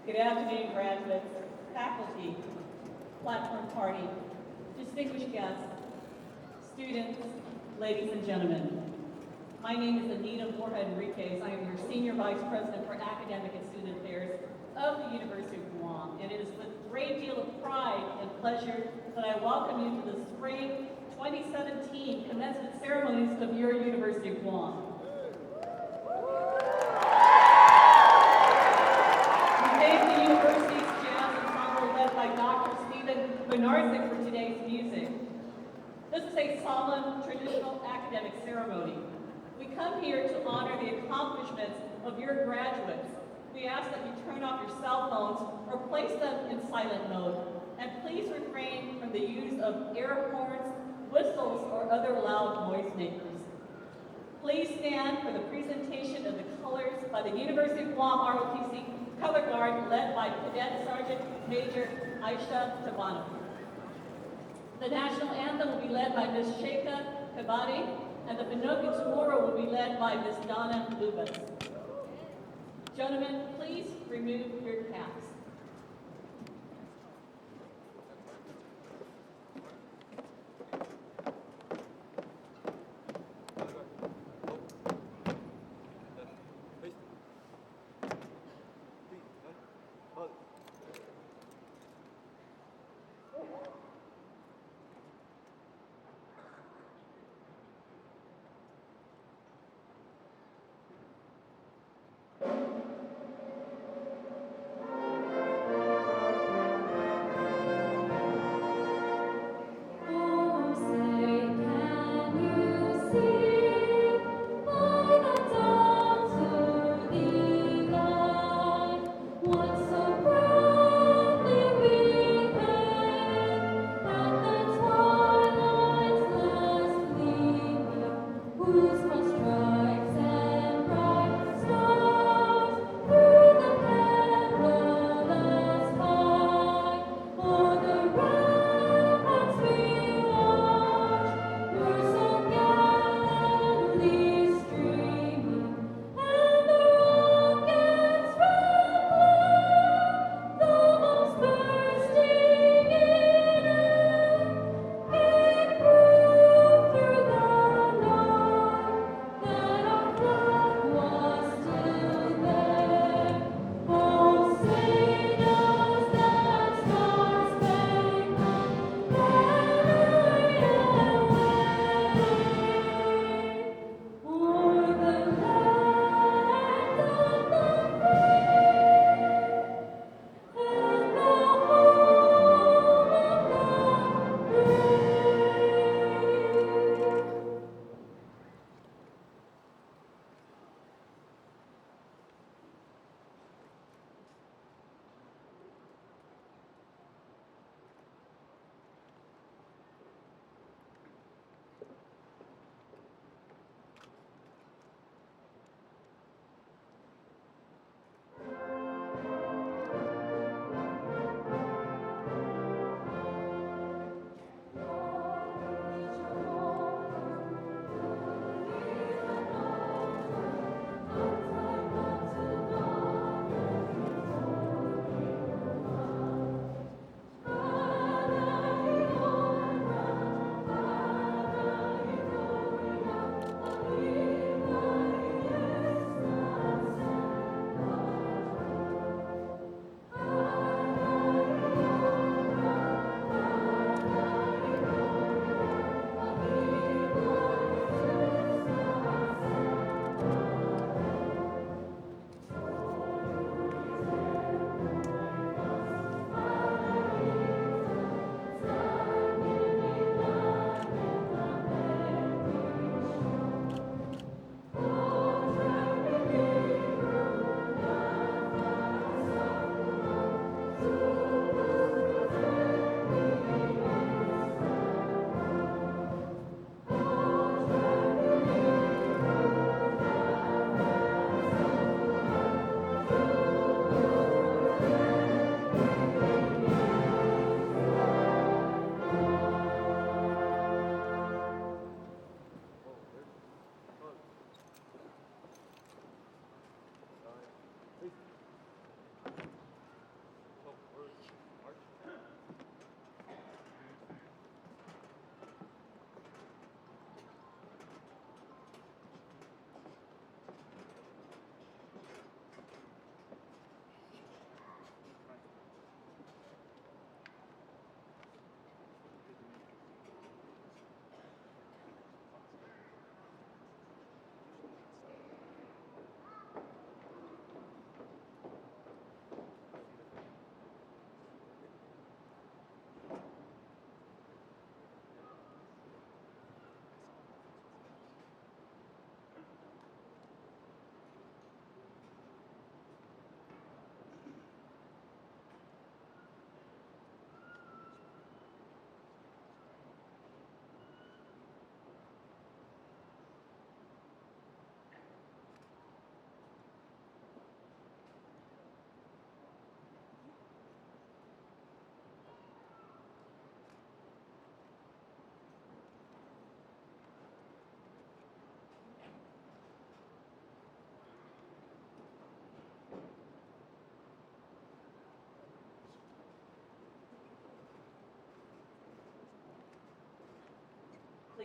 Good afternoon, graduates, faculty, platform party, distinguished guests, students, ladies and gentlemen. My name is Anita Borja Enriquez. I am your Senior Vice President for Academic and Student Affairs of the University of Guam, and it is with a great deal of pride and pleasure that I welcome you to the Spring 2017 Commencement Ceremonies of your University of Guam. Bernardzik for today's music. This is a solemn, traditional academic ceremony. We come here to honor the accomplishments of your graduates. We ask that you turn off your cell phones or place them in silent mode. And please refrain from the use of air horns, whistles, or other loud noisemakers. Please stand for the presentation of the colors by the University of Guam ROTC Color Guard led by Cadet Sergeant Major Aisha Tabano. The national anthem will be led by Ms. Sheikha Kabadi, and the Pinoki tomorrow will be led by Ms. Donna Lubas. Gentlemen, please remove your caps.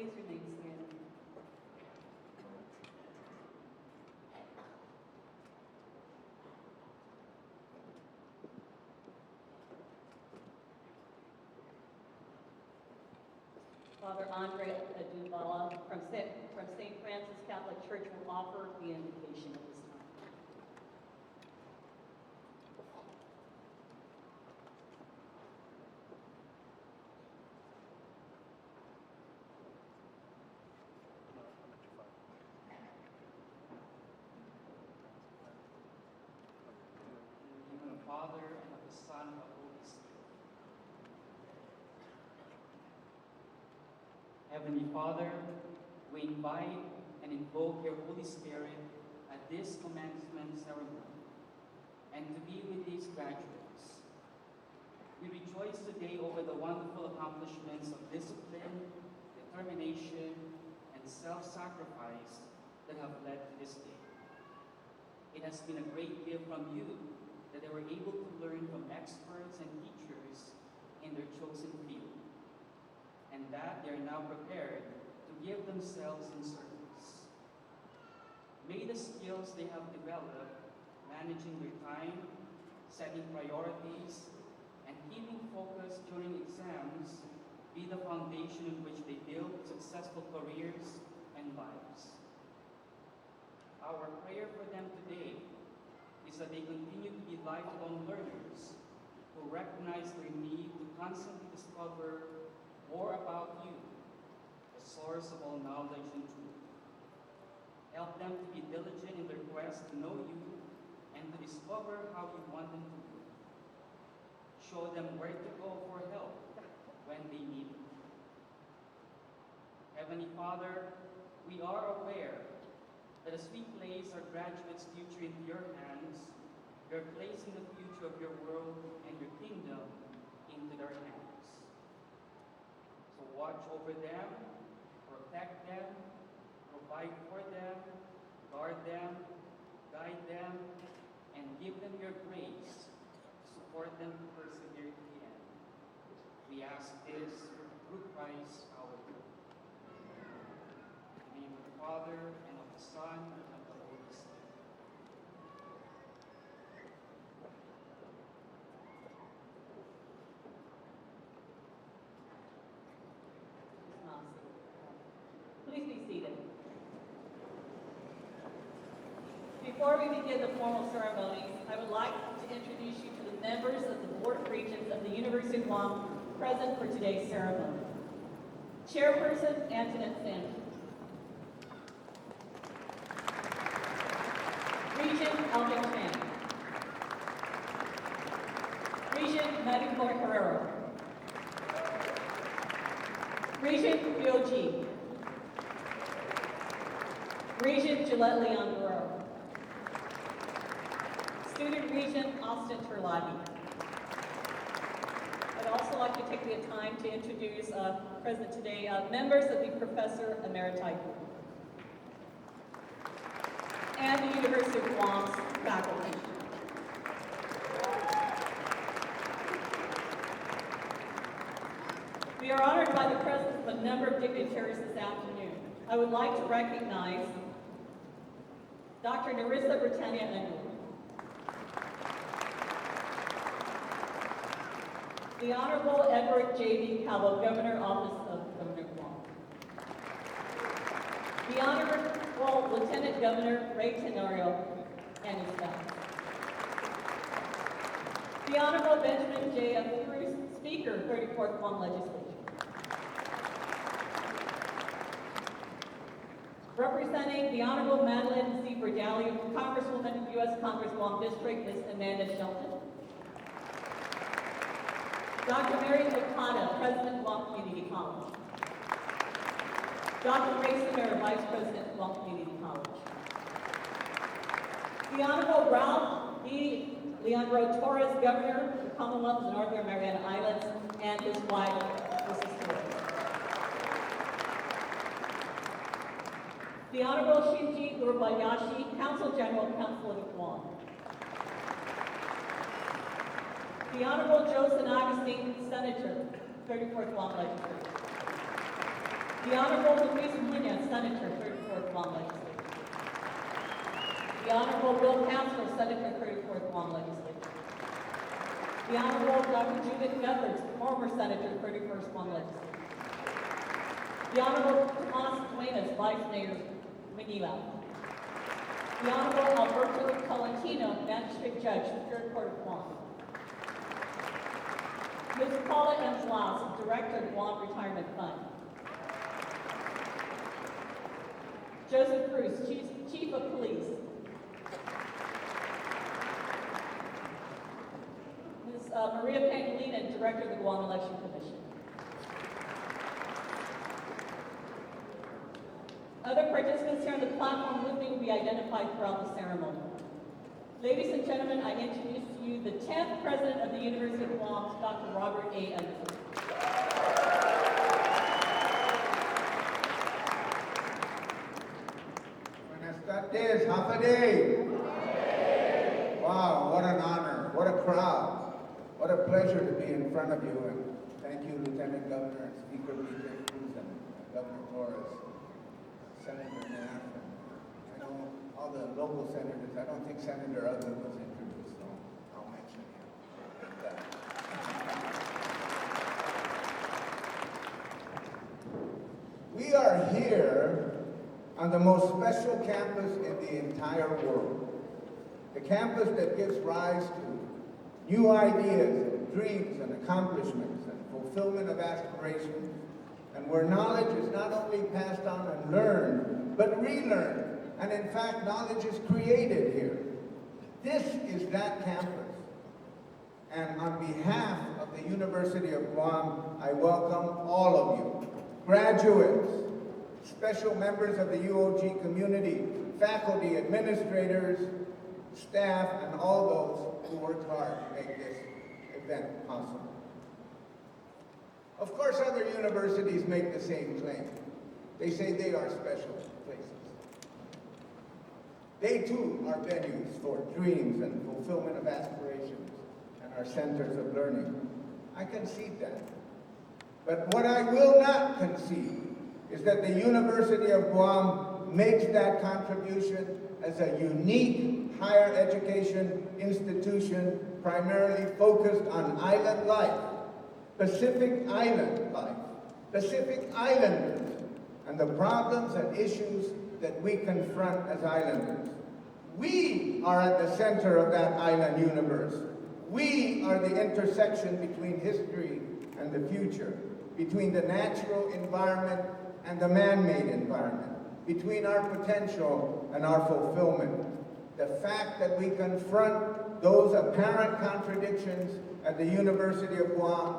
Please remain standing. Father Andre Adubala from St. Francis Catholic Church will offer the invocation at this time. In the name of the Father, and of the Son, and of the Holy Spirit. Heavenly Father, we invite and invoke your Holy Spirit at this commencement ceremony and to be with these graduates. We rejoice today over the wonderful accomplishments of discipline, determination, and self-sacrifice that have led to this day. It has been a great gift from you that they were able to learn from experts and teachers in their chosen field, and that they are now prepared to give themselves in service. May the skills they have developed, managing their time, setting priorities, and keeping focus during exams be the foundation in which they build successful careers and lives. Our prayer for them today is that they continue to be lifelong learners who recognize their need to constantly discover more about you, the source of all knowledge and truth. Help them to be diligent in their quest to know you and to discover how you want them to live. Show them where to go for help when they need it. Heavenly Father, we are aware that as we place our graduates' future into your hands, you're placing the future of your world and your kingdom into their hands. So watch over them, protect them, provide for them, guard them, guide them, and give them your grace to support them to persevere to the end. We ask this through Christ our Lord. In the name of the Father, and of the Son, and of the Holy Spirit. Please be seated. Before we begin the formal ceremonies, I would like to introduce you to the members of the Board of Regents of the University of Guam present for today's ceremony. Chairperson, Antoinette Sanders. Regent Alvin Chang. Regent Maricor Herrero. Regent UOG. Regent Gillette Leon Guerrero. Student Regent Austin Terlagi. I'd also like to take the time to introduce present today members of the Professor Emeriti and the University of Guam's faculty. We are honored by the presence of a number of dignitaries this afternoon. I would like to recognize Dr. Narissa Britannia Underwood, the Honorable Edward J.B. Calvo, Governor, Office of Governor Guam, the Honorable Lieutenant Governor Ray Tenorio and his staff, the Honorable Benjamin J. F. Cruz, Speaker, 34th Guam Legislature, representing the Honorable Madeline C. Berdalia, Congresswoman, U.S. Congress Guam District, Ms. Amanda Shelton, Dr. Mary Okada, President, Guam Community College, Dr. Ray Samir, Vice President, Guam Community College, the Honorable Ralph E. Leandro Torres, Governor of the Commonwealth of the Northern Mariana Islands, and his wife, Mrs. Torres. The Honorable Shinji Urabayashi, Counsel General, Council of Guam. The Honorable Joe San Agustin, Senator, 34th Guam Legislature. The Honorable Luis Munoz, Senator, 34th Guam Legislature. The Honorable Bill Castro, Senator, 34th Guam Legislature. The Honorable Dr. Judith Gutherz, former Senator, 31st Guam Legislature. The Honorable Tomas Duenas, Vice Mayor, Manila. The Honorable Alberto Tolentino, Magistrate Judge, Third Court of Guam. Ms. Paula M. Blas, Director of Guam Retirement Fund. Joseph Cruz, Chief of Police. Ms. Maria Pangilinan, Director of the Guam Election Commission. Other participants here on the platform with me will be identified throughout the ceremony. Ladies and gentlemen, I introduce to you the 10th President of the University of Guam, Dr. Robert A. Underwood. Buenas tardes, half a day. Wow, what an honor, what a crowd. What a pleasure to be in front of you. And thank you, Lieutenant Governor and Speaker B.J. Cruz and Governor Torres, Senator Nath. I know all the local senators. I don't think Senator Other was introduced, so I'll mention him. We are here on the most special campus in the entire world. The campus that gives rise to new ideas, and dreams, and accomplishments, and fulfillment of aspirations, and where knowledge is not only passed on and learned, but relearned. And in fact, knowledge is created here. This is that campus. And on behalf of the University of Guam, I welcome all of you, graduates, special members of the UOG community, faculty, administrators, staff, and all those who worked hard to make this event possible. Of course, other universities make the same claim. They say they are special places. They too are venues for dreams and fulfillment of aspirations and are centers of learning. I concede that. But what I will not concede is that the University of Guam makes that contribution as a unique higher education institution primarily focused on island life, Pacific Island life, Pacific Islanders, and the problems and issues that we confront as islanders. We are at the center of that island universe. We are the intersection between history and the future, between the natural environment and the man-made environment, between our potential and our fulfillment. The fact that we confront those apparent contradictions at the University of Guam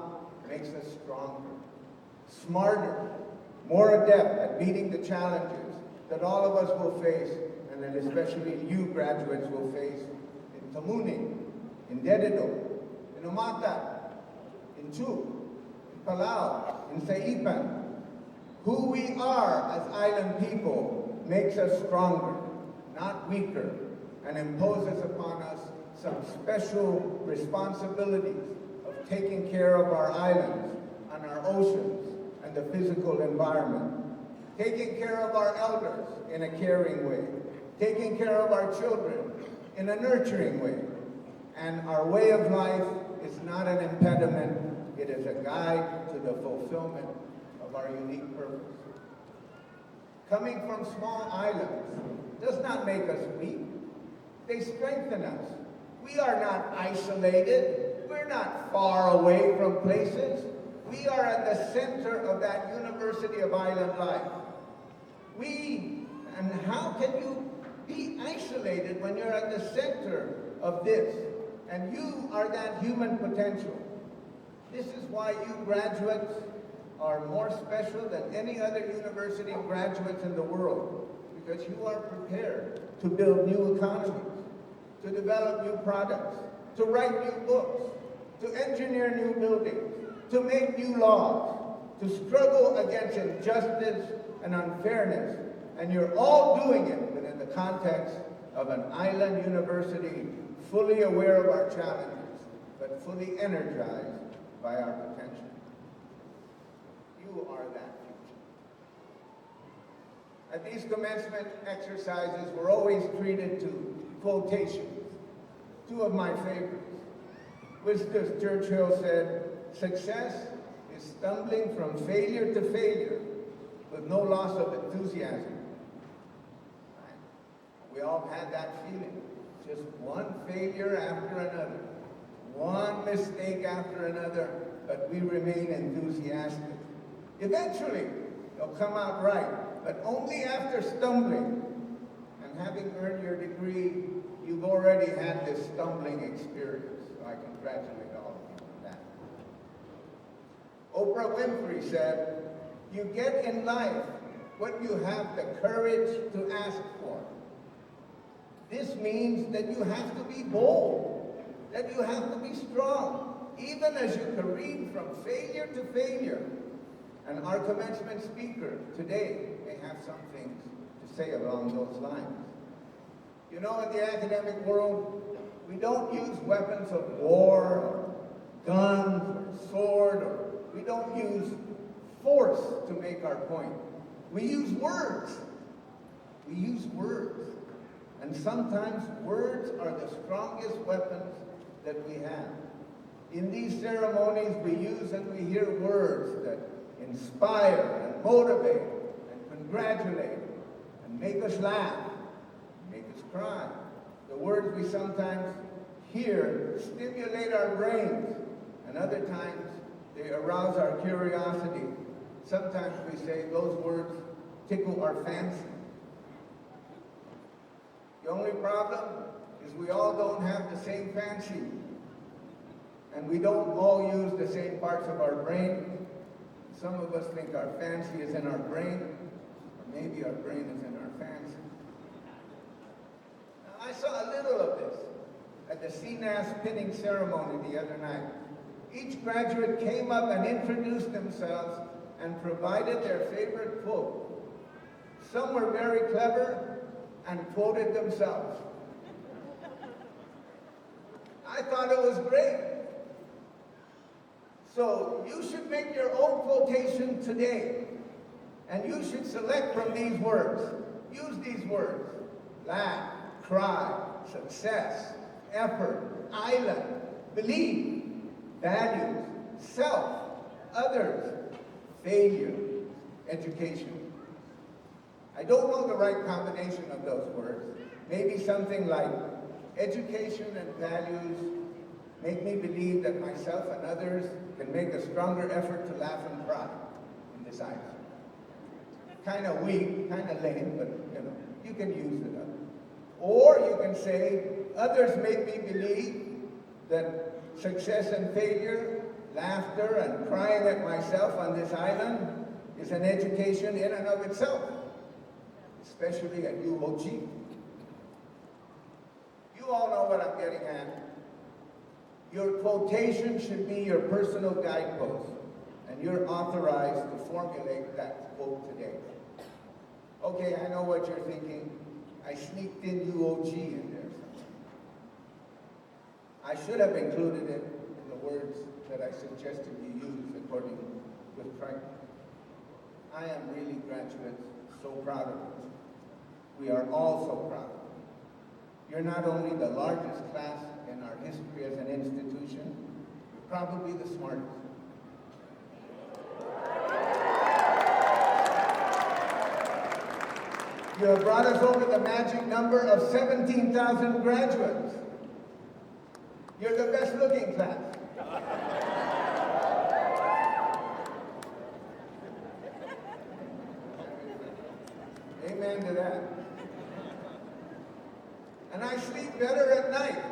makes us stronger, smarter, more adept at meeting the challenges that all of us will face, and that especially you graduates will face in Tamuning, in Dedido, in Umata, in Chuk, in Palau, in Saipan. Who we are as island people makes us stronger, not weaker, and imposes upon us some special responsibilities of taking care of our islands and our oceans and the physical environment, taking care of our elders in a caring way, taking care of our children in a nurturing way. And our way of life is not an impediment, it is a guide to the fulfillment of our unique purpose. Coming from small islands does not make us weak. They strengthen us. We are not isolated. We're not far away from places. We are at the center of that University of Island life. And how can you be isolated when you're at the center of this? And you are that human potential. This is why you graduates are more special than any other university graduates in the world, because you are prepared to build new economies, to develop new products, to write new books, to engineer new buildings, to make new laws, to struggle against injustice and unfairness. And you're all doing it within the context of an island university, fully aware of our challenges, but fully energized by our potential. You are that future. At these commencement exercises, we're always treated to quotations. Two of my favorites. Winston Churchill said, "Success is stumbling from failure to failure with no loss of enthusiasm." We all had that feeling. Just one failure after another, one mistake after another, but we remain enthusiastic. Eventually, it'll come out right, but only after stumbling. And having earned your degree, you've already had this stumbling experience. So I congratulate all of you on that. Oprah Winfrey said, "You get in life what you have the courage to ask for." This means that you have to be bold, that you have to be strong, even as you careen from failure to failure. And our commencement speaker today may have some things to say along those lines. You know, in the academic world, we don't use weapons of war, or guns, or sword, or we don't use force to make our point. We use words. We use words. And sometimes words are the strongest weapons that we have. In these ceremonies, we use and we hear words that inspire and motivate and congratulate and make us laugh, make us cry. The words we sometimes hear stimulate our brains, and other times they arouse our curiosity. Sometimes we say those words tickle our fancy. The only problem is we all don't have the same fancy. And we don't all use the same parts of our brain. Some of us think our fancy is in our brain, or maybe our brain is in our fancy. Now, I saw a little of this at the CNAS pinning ceremony the other night. Each graduate came up and introduced themselves and provided their favorite quote. Some were very clever and quoted themselves. I thought it was great. So you should make your own quotation today, and you should select from these words. Use these words: laugh, cry, success, effort, island, believe, values, self, others, failure, education. I don't know the right combination of those words. Maybe something like education and values make me believe that myself and others can make a stronger effort to laugh and cry in this island. Kind of weak, kind of lame, but you can use it up. Or you can say, others make me believe that success and failure, laughter and crying at myself on this island is an education in and of itself, especially at UOG. You all know what I'm getting at. Your quotation should be your personal guidepost, and you're authorized to formulate that quote today. Okay, I know what you're thinking. I sneaked in UOG in there somewhere. I should have included it in the words that I suggested you use according with Frank. I am really, graduates, so proud of you. We are all so proud of you. You're not only the largest class in our history as an institution, you're probably the smartest. You have brought us over the magic number of 17,000 graduates. You're the best looking class. Amen to that. And I sleep better at night.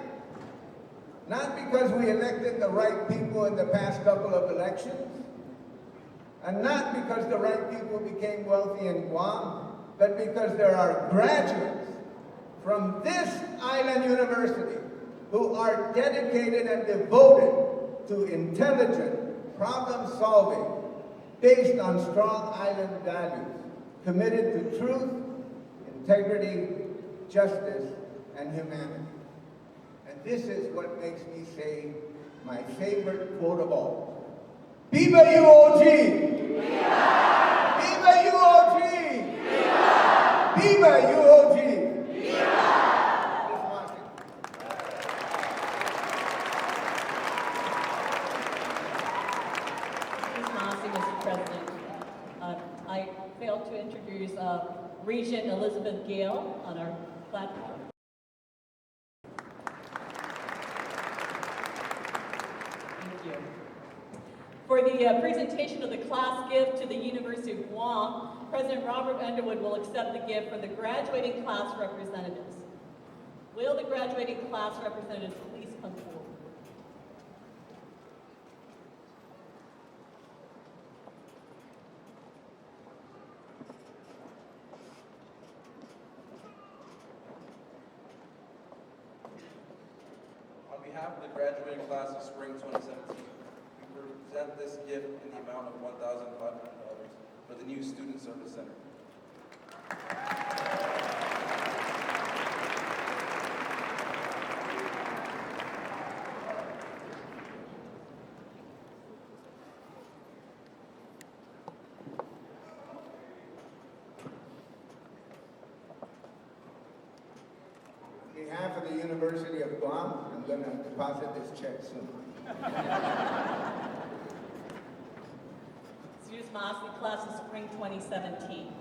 Not because we elected the right people in the past couple of elections, and not because the right people became wealthy in Guam, but because there are graduates from this island university who are dedicated and devoted to intelligent problem solving based on strong island values, committed to truth, integrity, justice, and humanity. And this is what makes me say my favorite quote of all. Viva UOG! Viva! Viva UOG! Viva! Viva UOG! Mr. President. I failed to introduce Regent Elizabeth Gale on our platform. Thank you. For the presentation of the class gift to the University of Guam, President Robert Underwood will accept the gift from the graduating class representatives. Will the graduating class representatives please come forward? On behalf of the graduating class of Spring 2017, we present this gift in the amount of $1,500 for the new Student Service Center. On behalf of the University of Guam, I'm going to deposit this check soon. Students Maasni class of Spring 2017.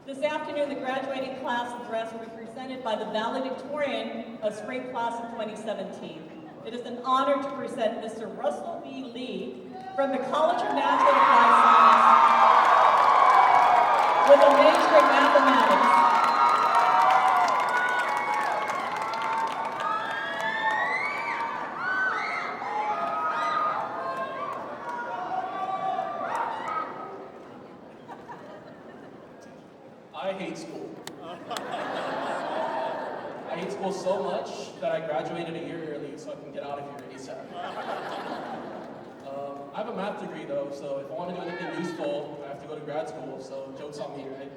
This afternoon, the graduating class address will be presented by the valedictorian of Spring Class of 2017. It is an honor to present Mr. Russell B. Lee from the College of Natural and Applied Science with a major in mathematics. I hate school. I hate school so much that I graduated a year early so I can get out of here ASAP. I have a math degree though, so if I want to do anything useful, I have to go to grad school, so joke's on me, right?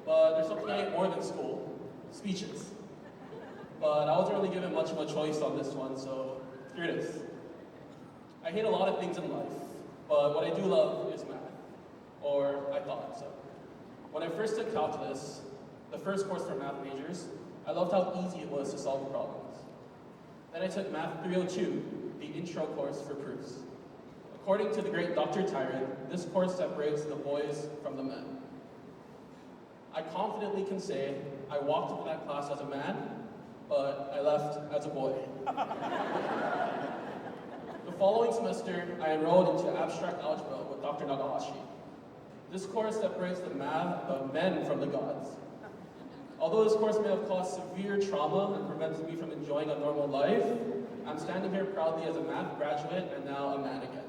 But there's something I hate more than school, speeches. But I wasn't really given much of a choice on this one, so here it is. I hate a lot of things in life, but what I do love is math. Or I thought so. When I first took calculus, the first course for math majors, I loved how easy it was to solve problems. Then I took Math 302, the intro course for proofs. According to the great Dr. Tyrant, this course separates the boys from the men. I confidently can say I walked into that class as a man, but I left as a boy. The following semester, I enrolled into abstract algebra with Dr. Nagahashi. This course separates the men from the gods. Although this course may have caused severe trauma and prevented me from enjoying a normal life, I'm standing here proudly as a math graduate and now a man again.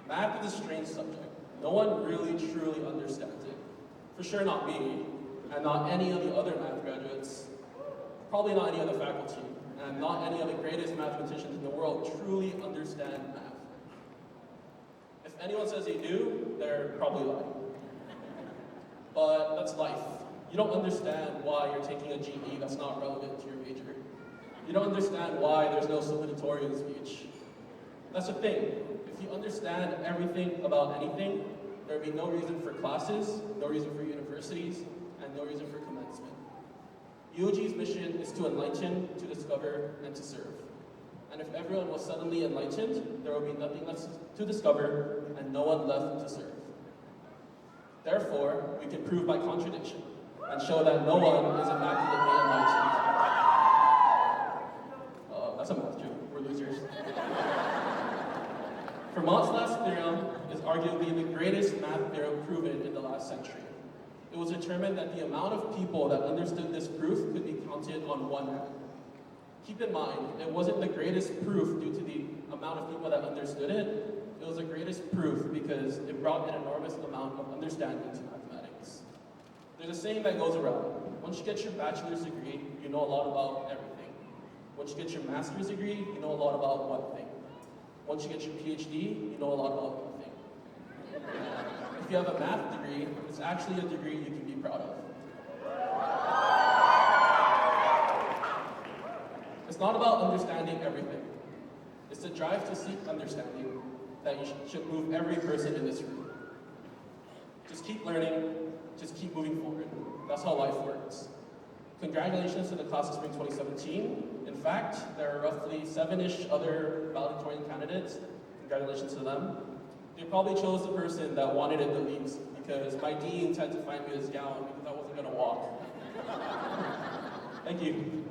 Math is a strange subject. No one really truly understands it. For sure not me, and not any of the other math graduates, probably not any other faculty, and not any of the greatest mathematicians in the world truly understand math. If anyone says they do, they're probably lying. But that's life. You don't understand why you're taking a GE that's not relevant to your major. You don't understand why there's no salutatorian speech. That's the thing. If you understand everything about anything, there would be no reason for classes, no reason for universities, and no reason for commencement. UOG's mission is to enlighten, to discover, and to serve. And if everyone was suddenly enlightened, there would be nothing left to discover and no one left to serve. Therefore, we can prove by contradiction and show that no one is immaculately enlightened. That's a math joke. We're losers. Fermat's last theorem is arguably the greatest math theorem proven in the last century. It was determined that the amount of people that understood this proof could be counted on one hand. Keep in mind, it wasn't the greatest proof due to the amount of people that understood it. It was the greatest proof because it brought an enormous amount of understanding to mathematics. There's a saying that goes around. Once you get your bachelor's degree, you know a lot about everything. Once you get your master's degree, you know a lot about one thing. Once you get your PhD, you know a lot about one thing. If you have a math degree, it's actually a degree you can be proud of. It's not about understanding everything. It's It's a drive to seek understanding that you should move every person in this room. Just keep learning, just keep moving forward. That's how life works. Congratulations to the class of Spring 2017. In fact, there are roughly 7-ish other valedictorian candidates. Congratulations to them. They probably chose the person that wanted it the least, because my dean had to find me this gown because I wasn't gonna walk. Thank you.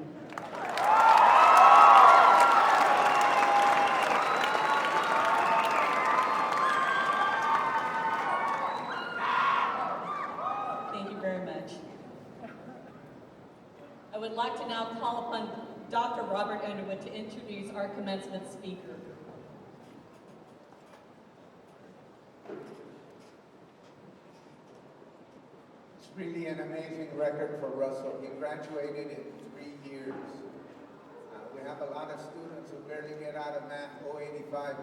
Thank you very much. I would like to now call upon Dr. Robert Underwood to introduce our commencement speaker. It's really an amazing record for Russell. He graduated in 3 years. We have a lot of students who barely get out of math 085.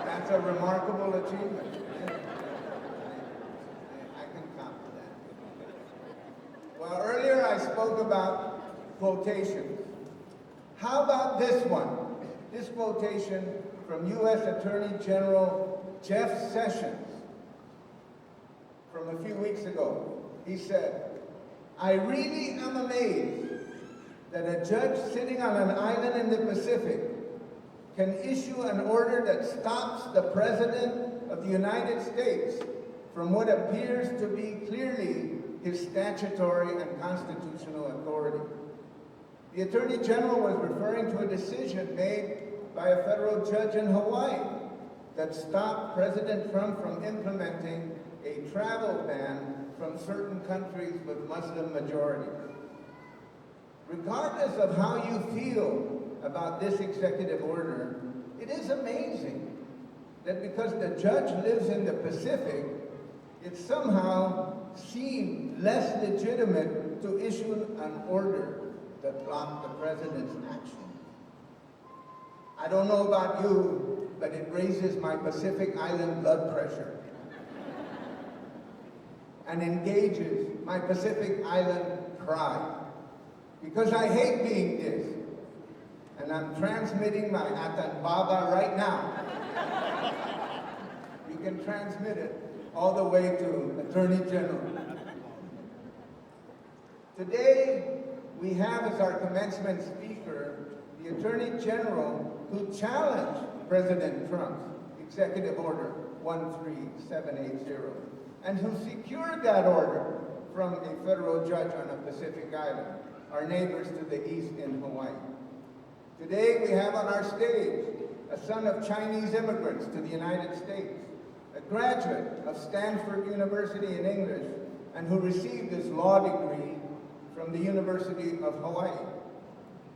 That's a remarkable achievement. I can count for that. Well, earlier I spoke about quotations. How about this one? This quotation from U.S. Attorney General Jeff Sessions from a few weeks ago. He said, "I really am amazed that a judge sitting on an island in the Pacific can issue an order that stops the President of the United States from what appears to be clearly his statutory and constitutional authority." The Attorney General was referring to a decision made by a federal judge in Hawaii that stopped President Trump from implementing a travel ban from certain countries with Muslim majorities. Regardless of how you feel about this executive order, it is amazing that because the judge lives in the Pacific, it somehow seemed less legitimate to issue an order that blocked the president's action. I don't know about you, but it raises my Pacific Island blood pressure and engages my Pacific Island pride. Because I hate being this, and I'm transmitting my Atan Baba right now. You can transmit it all the way to Attorney General. Today, we have as our commencement speaker the Attorney General who challenged President Trump's Executive Order 13780 and who secured that order from a federal judge on a Pacific island, our neighbors to the east in Hawaii. Today we have on our stage a son of Chinese immigrants to the United States, a graduate of Stanford University in English, and who received his law degree from the University of Hawaii.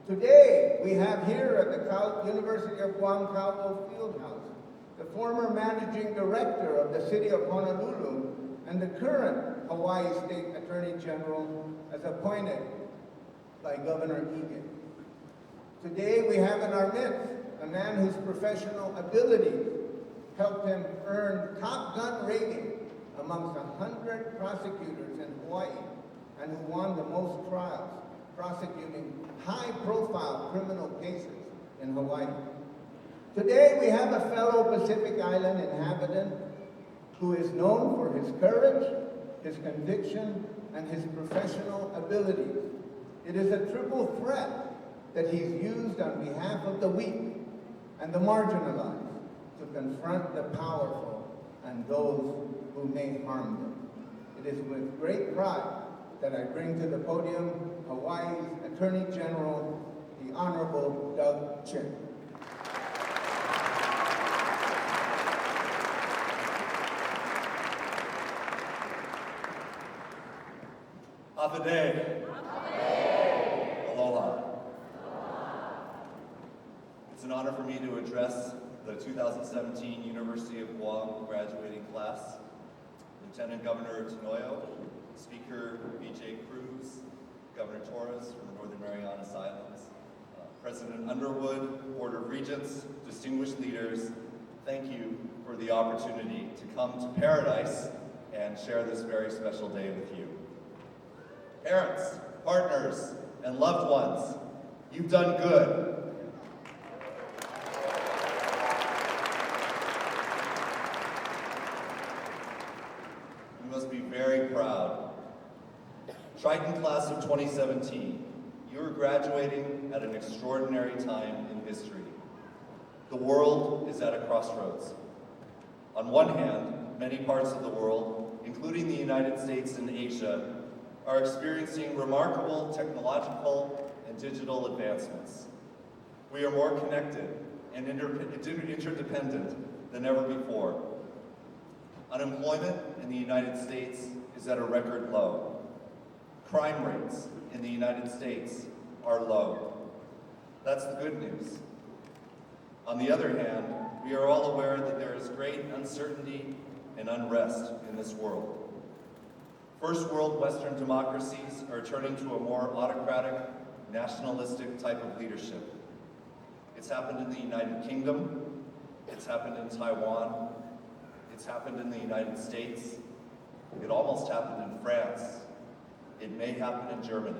Today, we have here at the University of Guam Kaupo Fieldhouse the former managing director of the city of Honolulu and the current Hawaii State Attorney General as appointed by Governor Egan. Today, we have in our midst a man whose professional abilities helped him earn Top Gun rating amongst 100 prosecutors in Hawaii and who won the most trials prosecuting high-profile criminal cases in Hawaii. Today, we have a fellow Pacific Island inhabitant who is known for his courage, his conviction, and his professional abilities. It is a triple threat that he's used on behalf of the weak and the marginalized to confront the powerful and those who may harm them. It is with great pride that I bring to the podium Hawaii's Attorney General, the Honorable Doug Chin. Afade. Aloha. It's an honor for me to address the 2017 University of Guam graduating class. Lieutenant Governor Tanoio, Speaker B.J. Cruz, Governor Torres from the Northern Marianas Islands, President Underwood, Board of Regents, distinguished leaders, thank you for the opportunity to come to paradise and share this very special day with you. Parents, partners, and loved ones, you've done good. You must be very proud. Triton Class of 2017, you are graduating at an extraordinary time in history. The world is at a crossroads. On one hand, many parts of the world, including the United States and Asia, are experiencing remarkable technological and digital advancements. We are more connected and interdependent than ever before. Unemployment in the United States is at a record low. Crime rates in the United States are low. That's the good news. On the other hand, we are all aware that there is great uncertainty and unrest in this world. First world Western democracies are turning to a more autocratic, nationalistic type of leadership. It's happened in the United Kingdom, it's happened in Taiwan, it's happened in the United States, it almost happened in France, it may happen in Germany.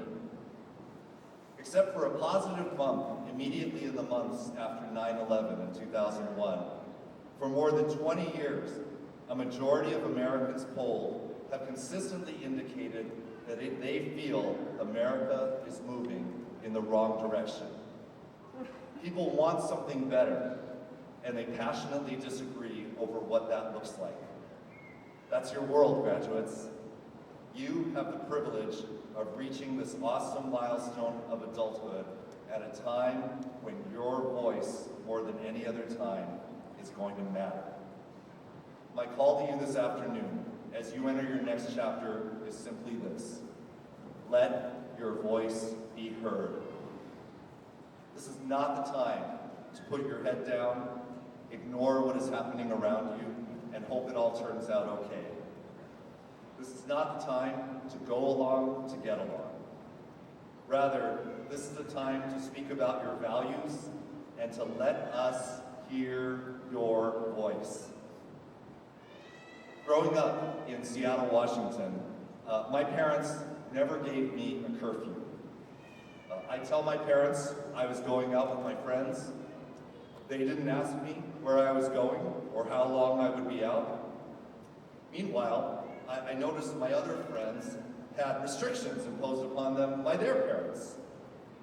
Except for a positive bump immediately in the months after 9/11 in 2001, for more than 20 years, a majority of Americans polled have consistently indicated that they feel America is moving in the wrong direction. People want something better, and they passionately disagree over what that looks like. That's your world, graduates. You have the privilege of reaching this awesome milestone of adulthood at a time when your voice, more than any other time, is going to matter. My call to you this afternoon, as you enter your next chapter, is simply this: let your voice be heard. This is not the time to put your head down, ignore what is happening around you, and hope it all turns out okay. This is not the time to go along to get along. Rather, this is the time to speak about your values and to let us hear your voice. Growing up in Seattle, Washington, my parents never gave me a curfew. I tell my parents I was going out with my friends. They didn't ask me where I was going or how long I would be out. Meanwhile, I noticed my other friends had restrictions imposed upon them by their parents.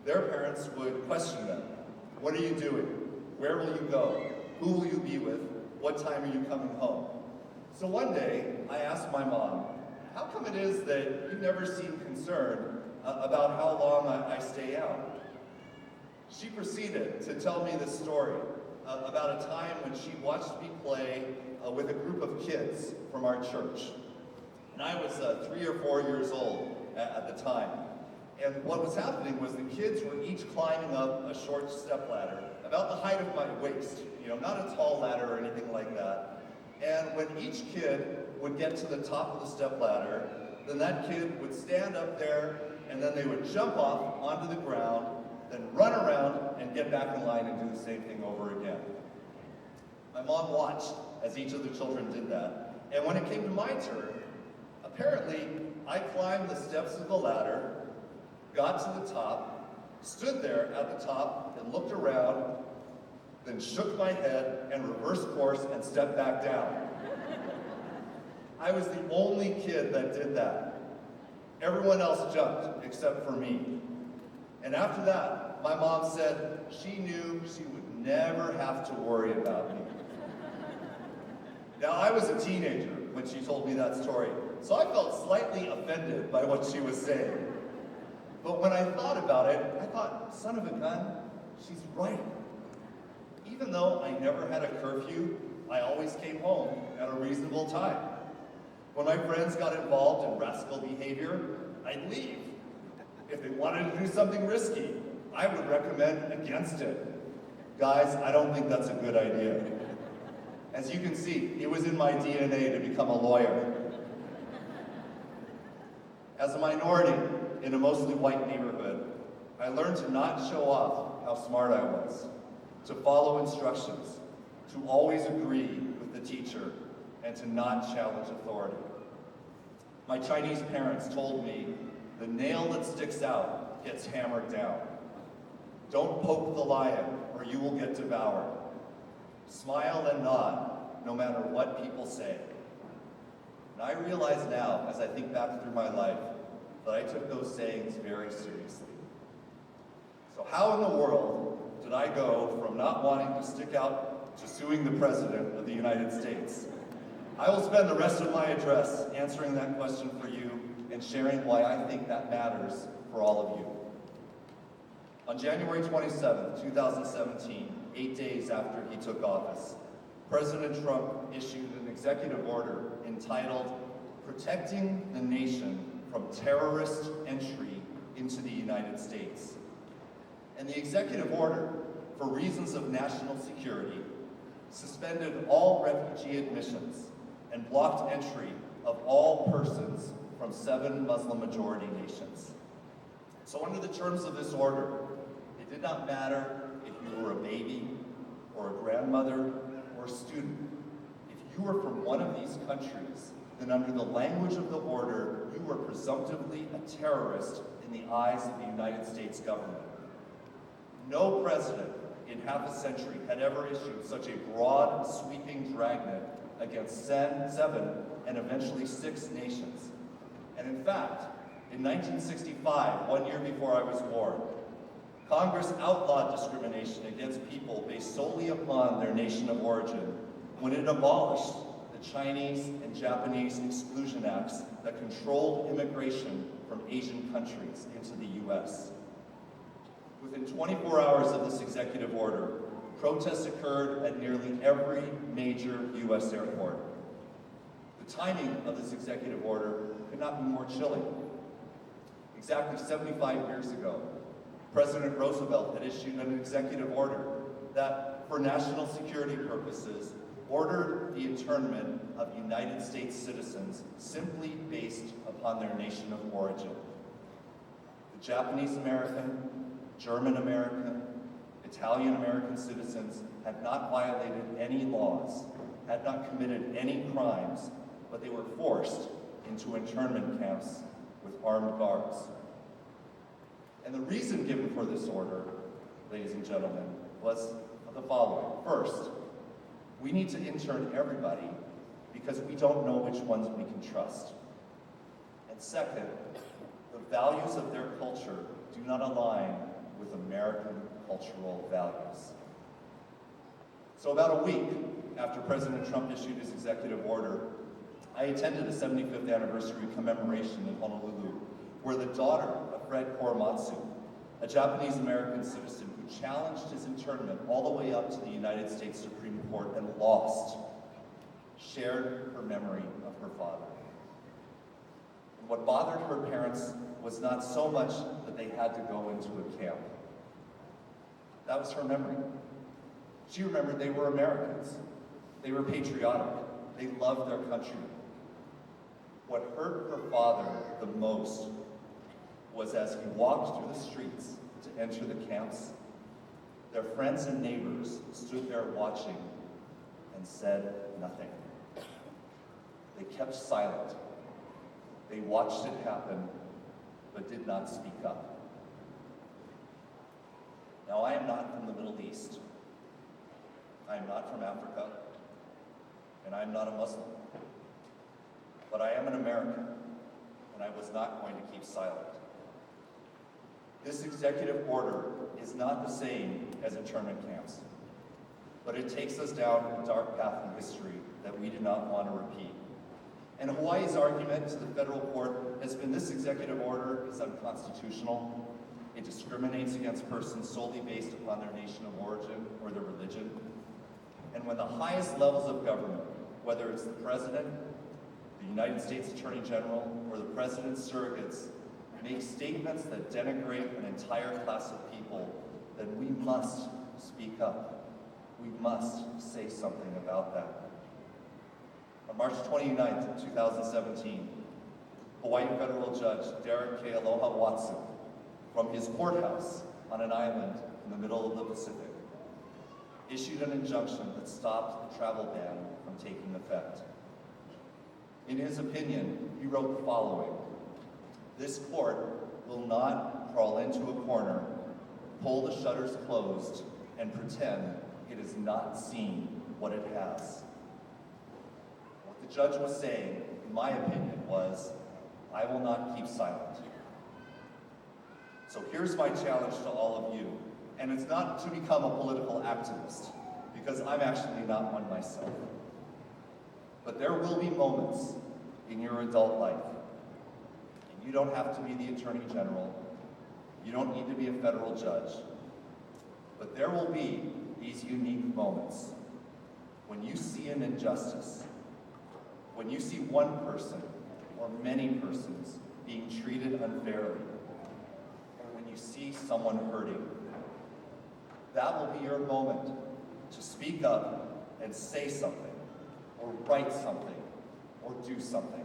Their parents would question them. What are you doing? Where will you go? Who will you be with? What time are you coming home? So one day, I asked my mom, how come it is that you never seem concerned about how long I stay out? She proceeded to tell me this story about a time when she watched me play with a group of kids from our church. And I was 3 or 4 years old at the time. And what was happening was the kids were each climbing up a short step ladder, about the height of my waist, not a tall ladder or anything like that. And when each kid would get to the top of the step ladder, then that kid would stand up there, and then they would jump off onto the ground, then run around and get back in line and do the same thing over again. My mom watched as each of the children did that. And when it came to my turn, apparently, I climbed the steps of the ladder, got to the top, stood there at the top and looked around, then shook my head and reversed course and stepped back down. I was the only kid that did that. Everyone else jumped except for me. And after that, my mom said she knew she would never have to worry about me. Now, I was a teenager when she told me that story, so I felt slightly offended by what she was saying. But when I thought about it, I thought, son of a gun, she's right. Even though I never had a curfew, I always came home at a reasonable time. When my friends got involved in rascal behavior, I'd leave. If they wanted to do something risky, I would recommend against it. Guys, I don't think that's a good idea. As you can see, it was in my DNA to become a lawyer. As a minority in a mostly white neighborhood, I learned to not show off how smart I was, to follow instructions, to always agree with the teacher, and to not challenge authority. My Chinese parents told me, the nail that sticks out gets hammered down. Don't poke the lion, or you will get devoured. Smile and nod, no matter what people say. And I realize now, as I think back through my life, that I took those sayings very seriously. So how in the world did I go from not wanting to stick out to suing the President of the United States? I will spend the rest of my address answering that question for you and sharing why I think that matters for all of you. On January 27, 2017, 8 days after he took office, President Trump issued an executive order entitled Protecting the Nation from Terrorist Entry into the United States. And the executive order, for reasons of national security, suspended all refugee admissions and blocked entry of all persons from 7 Muslim-majority nations. So under the terms of this order, it did not matter if you were a baby or a grandmother or a student. If you were from one of these countries, then under the language of the order, you were presumptively a terrorist in the eyes of the United States government. No president in half a century had ever issued such a broad, sweeping dragnet against 7 and eventually 6 nations. And in fact, in 1965, 1 year before I was born, Congress outlawed discrimination against people based solely upon their nation of origin when it abolished the Chinese and Japanese exclusion acts that controlled immigration from Asian countries into the U.S. Within 24 hours of this executive order, protests occurred at nearly every major U.S. airport. The timing of this executive order could not be more chilling. Exactly 75 years ago, President Roosevelt had issued an executive order that, for national security purposes, ordered the internment of United States citizens simply based upon their nation of origin. The Japanese American, German American, Italian American citizens had not violated any laws, had not committed any crimes, but they were forced into internment camps with armed guards. And the reason given for this order, ladies and gentlemen, was the following. First, we need to intern everybody because we don't know which ones we can trust. And second, the values of their culture do not align with American cultural values. So about a week after President Trump issued his executive order, I attended a 75th anniversary commemoration in Honolulu, where the daughter of Fred Korematsu, a Japanese-American citizen who challenged his internment all the way up to the United States Supreme Court and lost, shared her memory of her father. And what bothered her parents was not so much that they had to go into a camp. That was her memory. She remembered they were Americans. They were patriotic. They loved their country. What hurt her father the most was as he walked through the streets to enter the camps, their friends and neighbors stood there watching and said nothing. They kept silent. They watched it happen, but did not speak up. Now, I am not from the Middle East. I am not from Africa, and I am not a Muslim. But I am an American, and I was not going to keep silent. This executive order is not the same as internment camps, but it takes us down a dark path in history that we do not want to repeat. And Hawaii's argument to the federal court has been this executive order is unconstitutional. It discriminates against persons solely based upon their nation of origin or their religion. And when the highest levels of government, whether it's the president, the United States Attorney General, or the president's surrogates, make statements that denigrate an entire class of people, then we must speak up. We must say something about that. On March 29th, 2017, Hawaii federal judge Derek K. Aloha Watson, from his courthouse on an island in the middle of the Pacific, issued an injunction that stopped the travel ban from taking effect. In his opinion, he wrote the following: "This court will not crawl into a corner, pull the shutters closed, and pretend it has not seen what it has." What the judge was saying, in my opinion, was, I will not keep silent. So here's my challenge to all of you, and it's not to become a political activist, because I'm actually not one myself. But there will be moments in your adult life, and you don't have to be the Attorney General, you don't need to be a federal judge, but there will be these unique moments when you see an injustice, when you see one person or many persons being treated unfairly, or when you see someone hurting. That will be your moment to speak up and say something, or write something, or do something.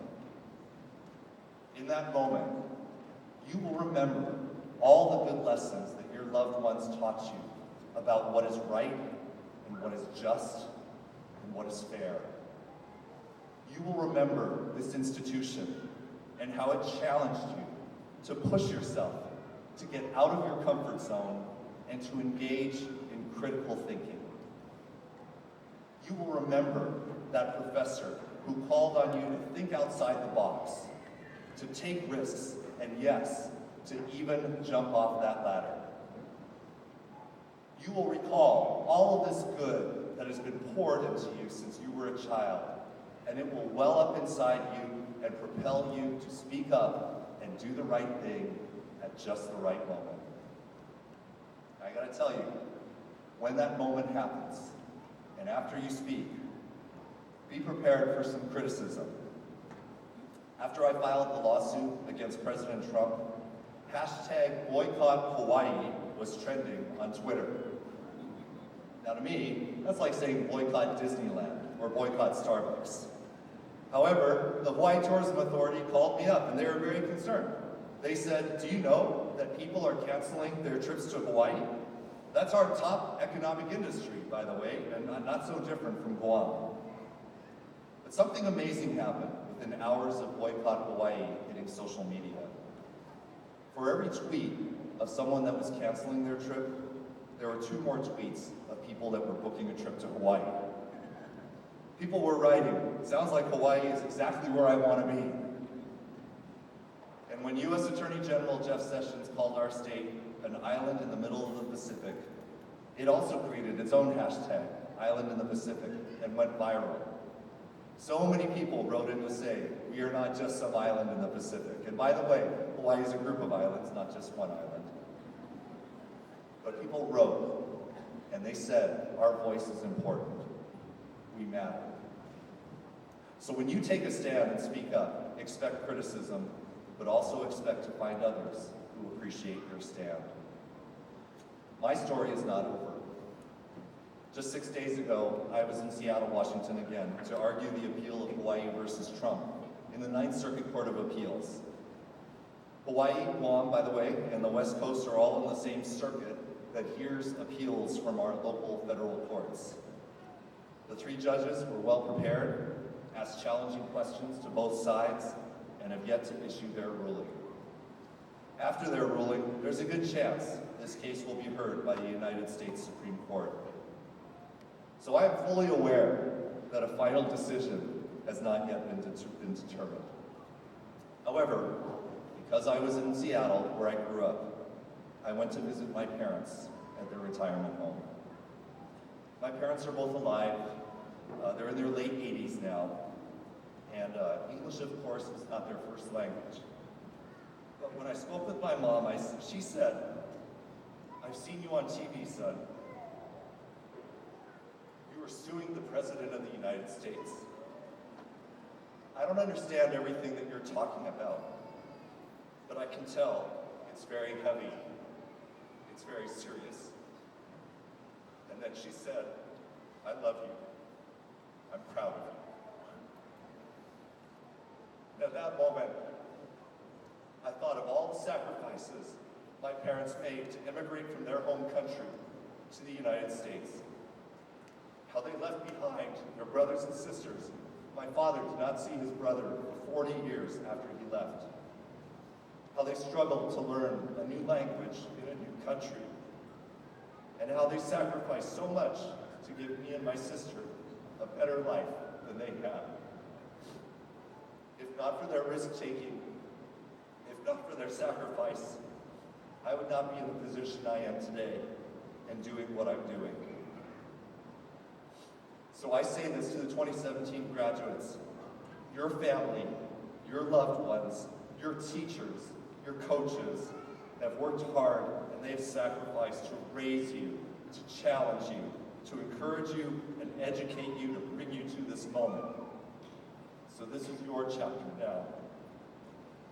In that moment, you will remember all the good lessons that your loved ones taught you about what is right and what is just and what is fair. You will remember this institution and how it challenged you to push yourself, to get out of your comfort zone, and to engage in critical thinking. You will remember that professor who called on you to think outside the box, to take risks, and yes, to even jump off that ladder. You will recall all of this good that has been poured into you since you were a child, and it will well up inside you and propel you to speak up and do the right thing at just the right moment. I gotta tell you, when that moment happens, and after you speak, be prepared for some criticism. After I filed the lawsuit against President Trump, hashtag boycott Hawaii was trending on Twitter. Now to me, that's like saying boycott Disneyland or boycott Starbucks. However, the Hawaii Tourism Authority called me up and they were very concerned. They said, "Do you know that people are canceling their trips to Hawaii? That's our top economic industry, by the way, and not so different from Guam." But something amazing happened within hours of boycott Hawaii hitting social media. For every tweet of someone that was canceling their trip, there were 2 more tweets of people that were booking a trip to Hawaii. People were writing, "Sounds like Hawaii is exactly where I want to be." And when U.S. Attorney General Jeff Sessions called our state an island in the middle of the Pacific, it also created its own hashtag, Island in the Pacific, and went viral. So many people wrote in to say, we are not just some island in the Pacific. And by the way, Hawaii is a group of islands, not just one island. But people wrote, and they said, our voice is important. We matter. So when you take a stand and speak up, expect criticism, but also expect to find others who appreciate your stand. My story is not over. Just 6 days ago, I was in Seattle, Washington again to argue the appeal of Hawaii versus Trump in the Ninth Circuit Court of Appeals. Hawaii, Guam, by the way, and the West Coast are all in the same circuit that hears appeals from our local federal courts. The 3 judges were well prepared, asked challenging questions to both sides, and have yet to issue their ruling. After their ruling, there's a good chance this case will be heard by the United States Supreme Court. So I am fully aware that a final decision has not yet been determined. However, because I was in Seattle, where I grew up, I went to visit my parents at their retirement home. My parents are both alive. They're in their late 80s now. And English, of course, is not their first language. But when I spoke with my mom, she said, "I've seen you on TV, son. You were suing the President of the United States. I don't understand everything that you're talking about, but I can tell it's very heavy. It's very serious." And then she said, "I love you. I'm proud of you." And at that moment, I thought of all the sacrifices my parents made to immigrate from their home country to the United States. How they left behind their brothers and sisters My father did not see his brother for 40 years after he left. How they struggled to learn a new language in a new country. And how they sacrificed so much to give me and my sister a better life than they had. If not for their risk-taking, if not for their sacrifice, I would not be in the position I am today and doing what I'm doing. So I say this to the 2017 graduates: your family, your loved ones, your teachers, your coaches have worked hard and they have sacrificed to raise you, to challenge you, to encourage you and educate you to bring you to this moment. So this is your chapter now.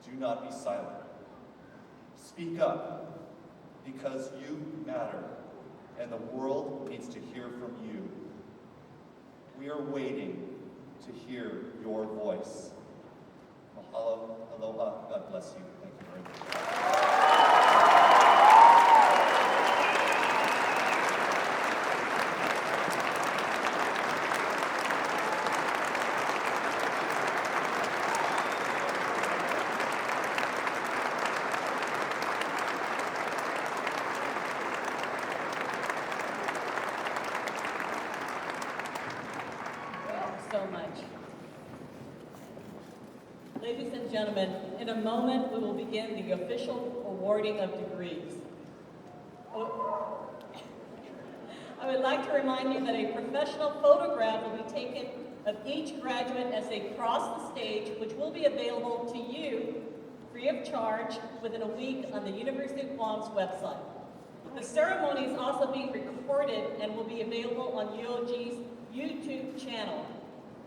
Do not be silent. Speak up, because you matter, and the world needs to hear from you. We are waiting to hear your voice. Mahalo, aloha, God bless you. Thank you very much. So much. Ladies and gentlemen, in a moment we will begin the official awarding of degrees. I would like to remind you that a professional photograph will be taken of each graduate as they cross the stage, which will be available to you free of charge within a week on the University of Guam's website. The ceremony is also being recorded and will be available on UOG's YouTube channel.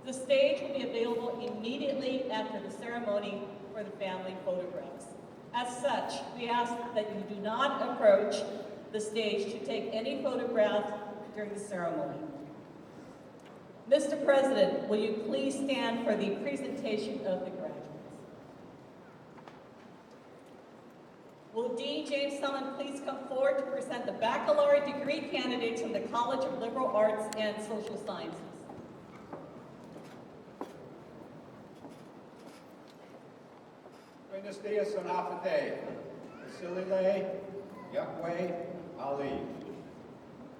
The stage will be available immediately after the ceremony for the family photographs. As such, we ask that you do not approach the stage to take any photograph during the ceremony. Mr. President, will you please stand for the presentation of the graduates? Will Dean James Summon please come forward to present the baccalaureate degree candidates from the College of Liberal Arts and Social Sciences? Buenos dias, Anafate, Vasilile, Yakwe, Ali.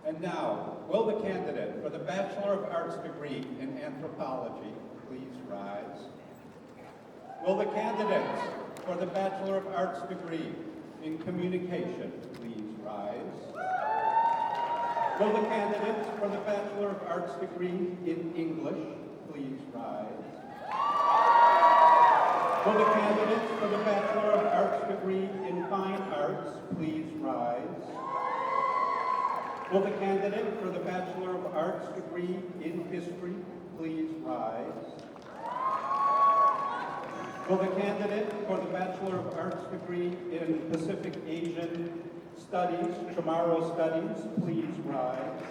And now, will the candidate for the Bachelor of Arts degree in Anthropology please rise? Will the candidates for the Bachelor of Arts degree in Communication please rise? Will the candidates for the Bachelor of Arts degree in English please rise? Will the candidates for the Bachelor of Arts degree in Fine Arts please rise? Will the candidate for the Bachelor of Arts degree in History please rise? Will the candidate for the Bachelor of Arts degree in Pacific Asian Studies, Chamorro Studies, please rise?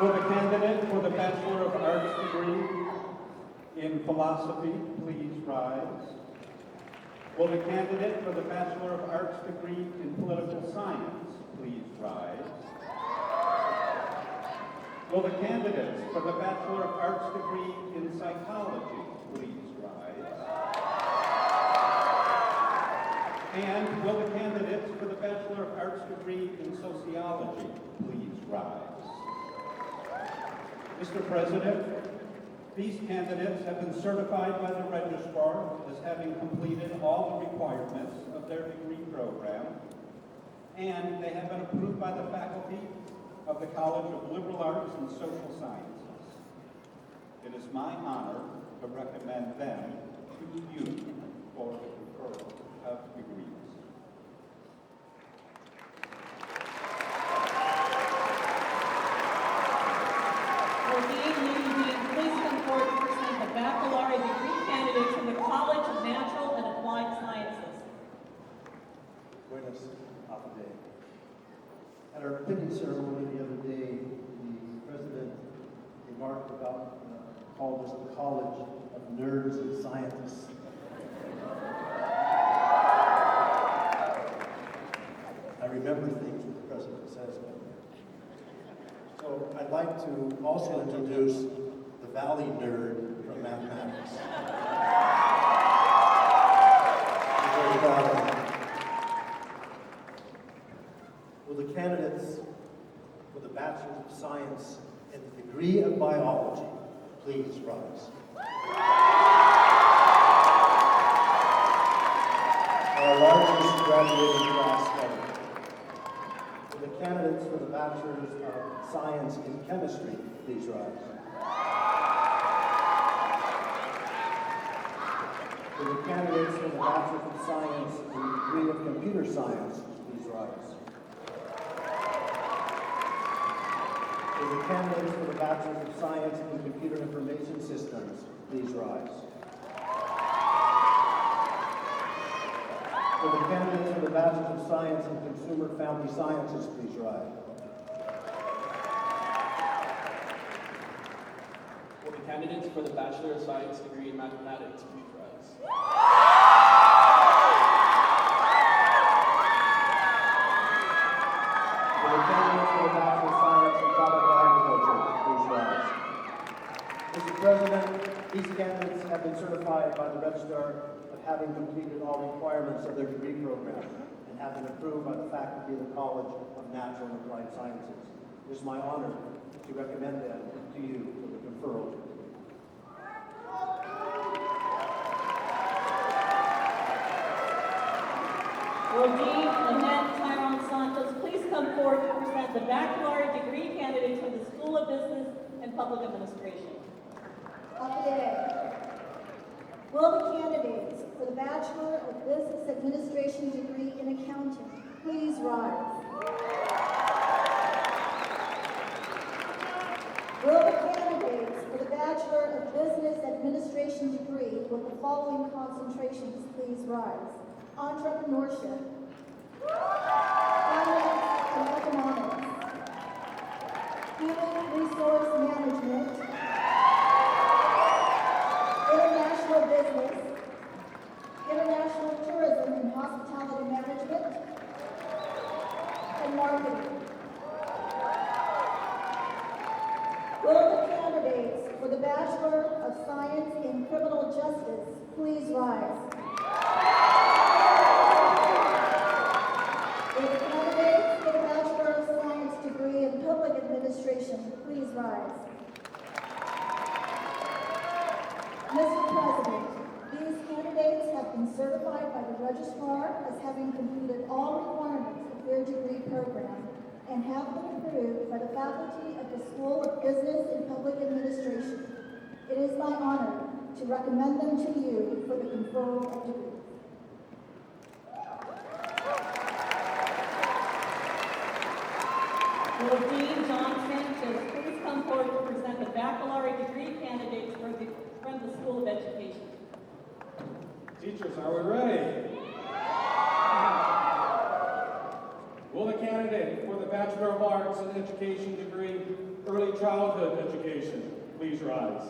Will the candidate for the Bachelor of Arts degree in Philosophy please rise? Will the candidate for the Bachelor of Arts degree in Political Science please rise? Will the candidates for the Bachelor of Arts degree in Psychology please rise? And will the candidates for the Bachelor of Arts degree in Sociology please rise? Mr. President, these candidates have been certified by the registrar as having completed all the requirements of their degree program, and they have been approved by the faculty of the College of Liberal Arts and Social Sciences. It is my honor to recommend them to you for the conferral of degrees. Will Dean please come forward to present the baccalaureate degree candidates from the College of Natural and Applied Sciences? Buenos Aires. At our pinning ceremony the other day, the president remarked about, called us the College of Nerds and Scientists. I remember things that the president says. So I'd like like to also introduce the Valley nerd from mathematics. I'm very proud of him. Will the candidates for the Bachelor of Science in the degree of Biology please rise? Our largest graduating class ever. For the candidates for the Bachelor's of Science in Chemistry, please rise. For the candidates for the Bachelor's of Science in the degree of Computer Science, please rise. For the candidates for the Bachelor's of Science in Computer Information Systems, please rise. For the candidates for the Bachelor's of Science in Consumer Family Sciences, please rise. For the candidates for the Bachelor of Science degree in Mathematics, please rise. For the candidates for the Bachelor of Science in Tropical Agriculture, please rise. Mr. President, these candidates have been certified by the Registrar of having completed all requirements of their degree program and have been approved by the faculty of the College of Natural and Applied Sciences. It is my honor to recommend them to you for the conferral. Will Dean Annette Tyrone Santos please come forward to present the baccalaureate degree candidates for the School of Business and Public Administration? Will the candidates for the Bachelor of Business Administration degree in Accounting please rise? Will the candidates for the Bachelor of Business Administration degree with the following concentrations please rise? Entrepreneurship, finance and economics, human resource management, international business, international tourism and hospitality management, and marketing. Will the candidates for the Bachelor of Science in Criminal Justice please rise? Will the candidates for the Bachelor of Science degree in Public Administration please rise? Mr. President, these candidates have been certified by the Registrar as having completed all requirements of their degree program and have been approved by the faculty of the School of Business and Public Administration. It is my honor to recommend them to you for the conferral of degrees. Will Dean John Sanchez please come forward to present the baccalaureate degree candidates from the School of Education? Teachers, are we ready? Will the candidate for the Bachelor of Arts in Education degree, Early Childhood Education, please rise?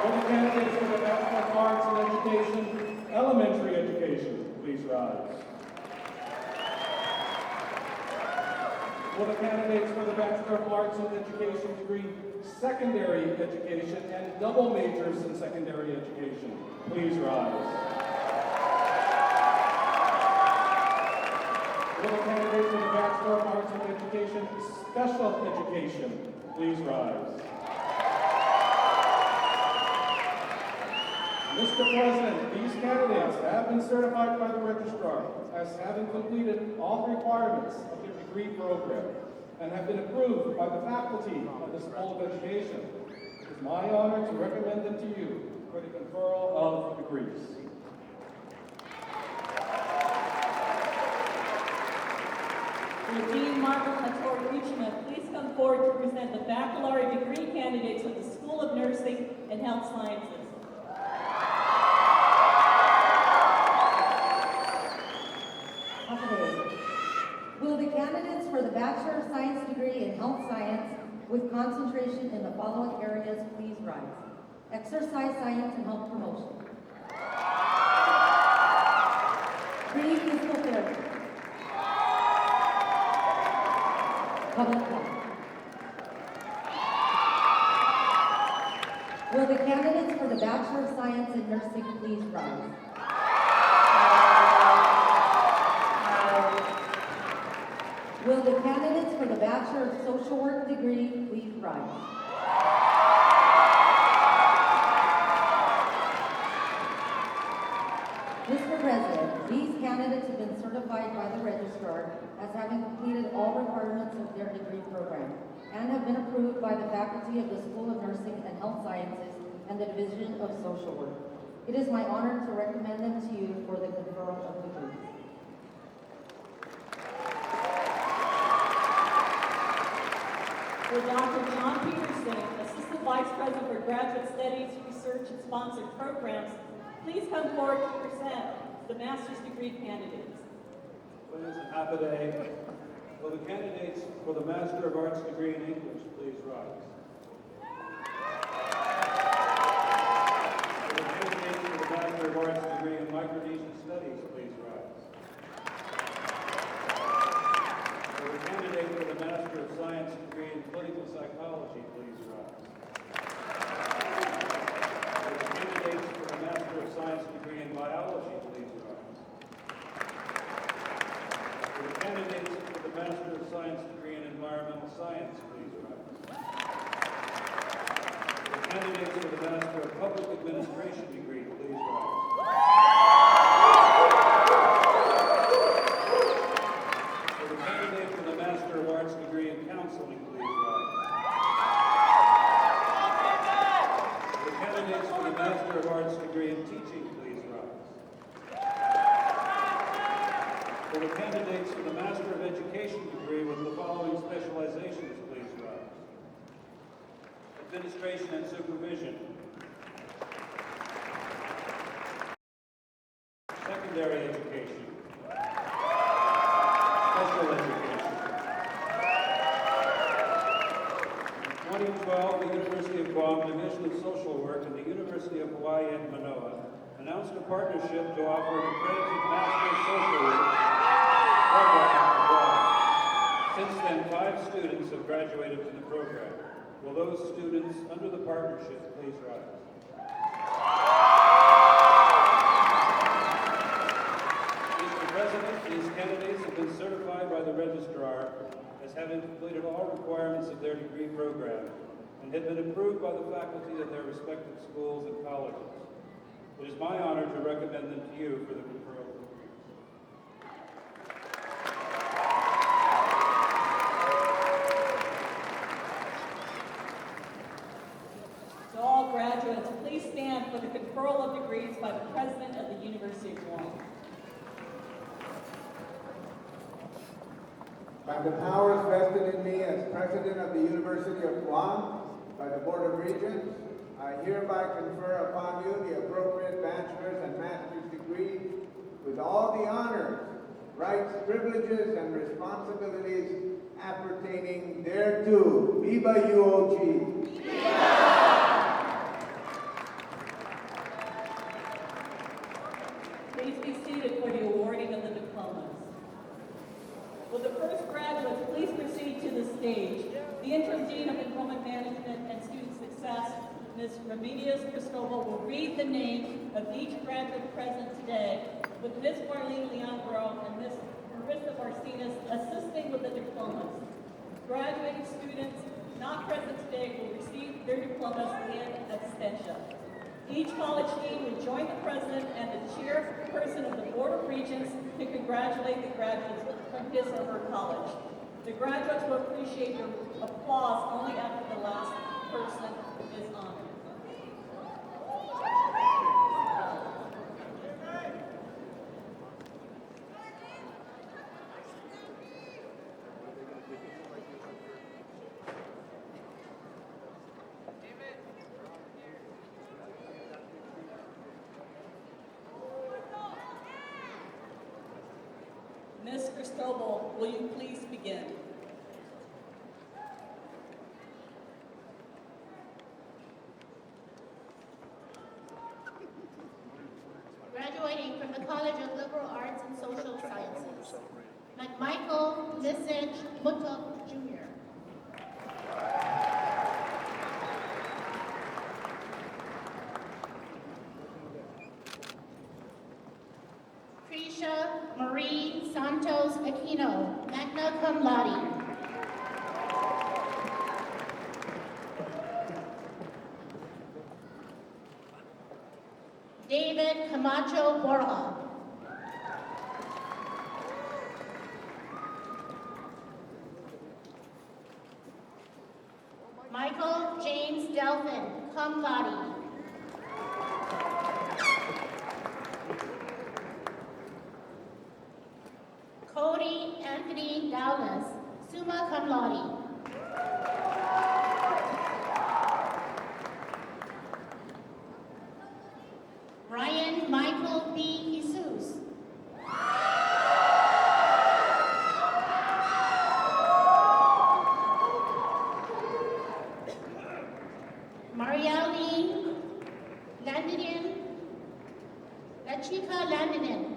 Will the candidate for the Bachelor of Arts in Education, Elementary Education, please rise? Will the candidates for the Bachelor of Arts in Education degree, Secondary Education and double majors in Secondary Education, please rise? Will the candidates for the Bachelor of Arts in Education, Special Education, please rise? Mr. President, these candidates have been certified by the Registrar as having completed all requirements of their degree program and have been approved by the faculty of the School of Education. It is my honor to recommend them to you for the conferral of degrees. Will Dean Margaret Hattori-Uchima please come forward to present the baccalaureate degree candidates for the School of Nursing and Health Sciences? Will the candidates for the Bachelor of Science degree in Health Science with concentration in the following areas please rise? Exercise Science and Health Promotion. Pre-physical therapy. Public Bachelor of Science in Nursing please rise? Will the candidates for the Bachelor of Social Work degree please rise? Mr. President, these candidates have been certified by the registrar as having completed all requirements of their degree program and have been approved by the faculty of the School of Nursing and Health Sciences and the Division of Social Work. It is my honor to recommend them to you for the conferral of degrees. For Dr. John Peterson, Assistant Vice President for Graduate Studies, Research, and Sponsored Programs, please come forward to present the master's degree candidates. Witness and affidavit. Will the candidates for the Master of Arts degree in English please rise? Will the candidates for the Master of Arts degree in Micronesian Studies please rise? Will the candidate for the Master of Science degree in Clinical Psychology please rise? Will the candidates for the Master of Science degree in Biology please rise? Will the candidates for the Master of Science degree in Environmental Science please rise? Will the candidates for the Master of Public Administration degree please rise? Will the candidate for the Master of Arts degree in Counseling please rise? Will the candidates for the Master of Arts degree in Teaching please rise? Will the candidates for the Master of Education degree with the following specializations please rise? Administration and Supervision. Secondary Education. Special Education. In 2012, the University of Guam Division of Social Work and the University of Hawaii at Manoa announced a partnership to offer an accredited Master of Social Work program in Guam. Since then, 5 students have graduated from the program. Will those students under the partnership please rise? Mr. President, these candidates have been certified by the registrar as having completed all requirements of their degree program and have been approved by the faculty of their respective schools and colleges. It is my honor to recommend them to you for the conferral of degrees. To all graduates, please stand for the conferral of degrees by the President of the University of Guam. By the powers vested in me as President of the University of Guam, by the Board of Regents, I hereby confer upon you the appropriate bachelor's and master's degree with all the honors, rights, privileges, and responsibilities appertaining thereto. Viva UOG! Please be seated for the awarding of the diplomas. Will the first graduates please proceed to the stage? The Interim Dean of Enrollment Management and Student Success, Ms. Remedios Cristobal, will read the name of each graduate present today, with Ms. Marlene Leandro and Ms. Marissa Martinez assisting with the diplomas. Graduating students not present today will receive their diplomas in absentia. Each college dean will join the president and the chairperson of the Board of Regents to congratulate the graduates from his or her college. The graduates will appreciate your applause only after the last person is honored. Ms. Cristobal, will you please begin? Graduating from the College of Liberal Arts and Social Sciences, McMichael Nisich Mutuk Jr. Keisha Marie Santos Aquino, magna cum laude. David Camacho Borja. Michael James Delphin, cum laude. Cody Anthony Dowlas, summa cum laude. Ryan Michael B. Jesus. Marialine Landinen, La Chica Landinen.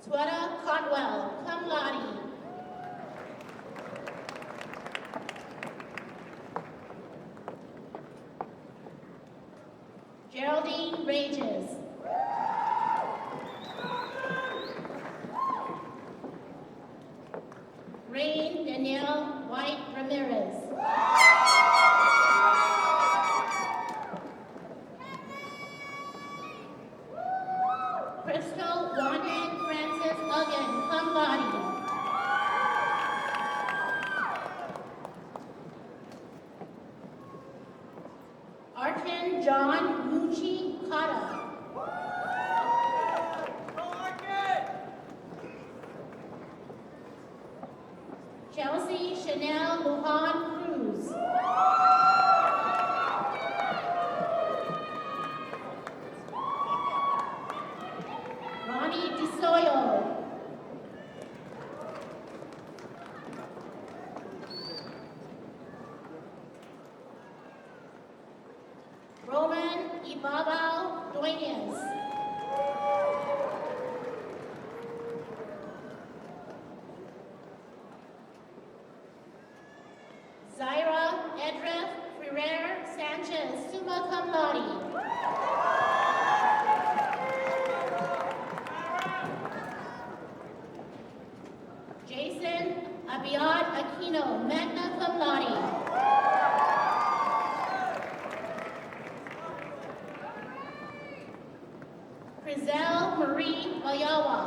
Sweta Cotwell, cum laude. Geraldine Rages. Rain Danielle White Ramirez. Crystal Juanan Francis Uggan, cum laude. Artin John Mucci Cotta. Chelsea Chanel Lujan Cruz. Ronnie DeSoyo. Roman Ibabao Dueñas. Zaira Edra Ferrer Sanchez, summa cum laude. Jason Abiad Aquino, magna cum laude. Crizel Marie Bayawa.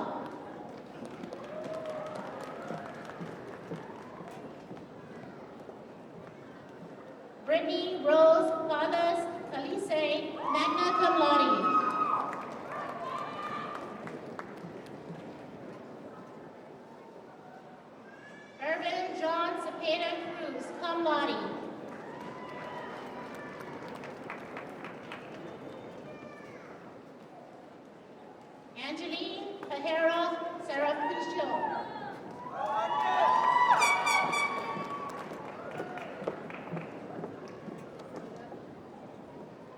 Brittany Rose Fathers Calise, magna cum laude. Irvin John Cepeda Cruz, cum laude. Angeline Cajera Serapucho.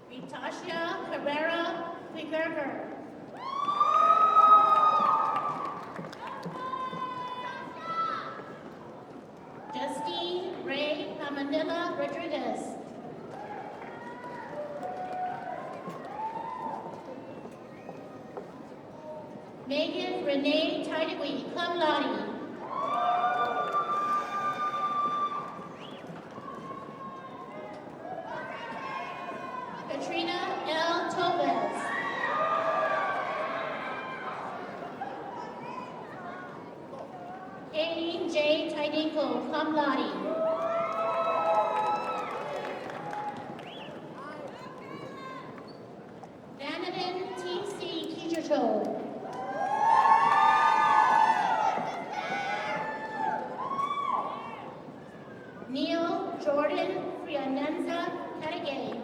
Vitasha Carrera Figuerer. Justine Ray Amanila Rodriguez. Megan Renee Tidewee, cum laude. Katrina L. Topez. Katie J. Tidinko, cum laude. Vanadin T.C. Kijerto. Neil Jordan Frianenza Carigay.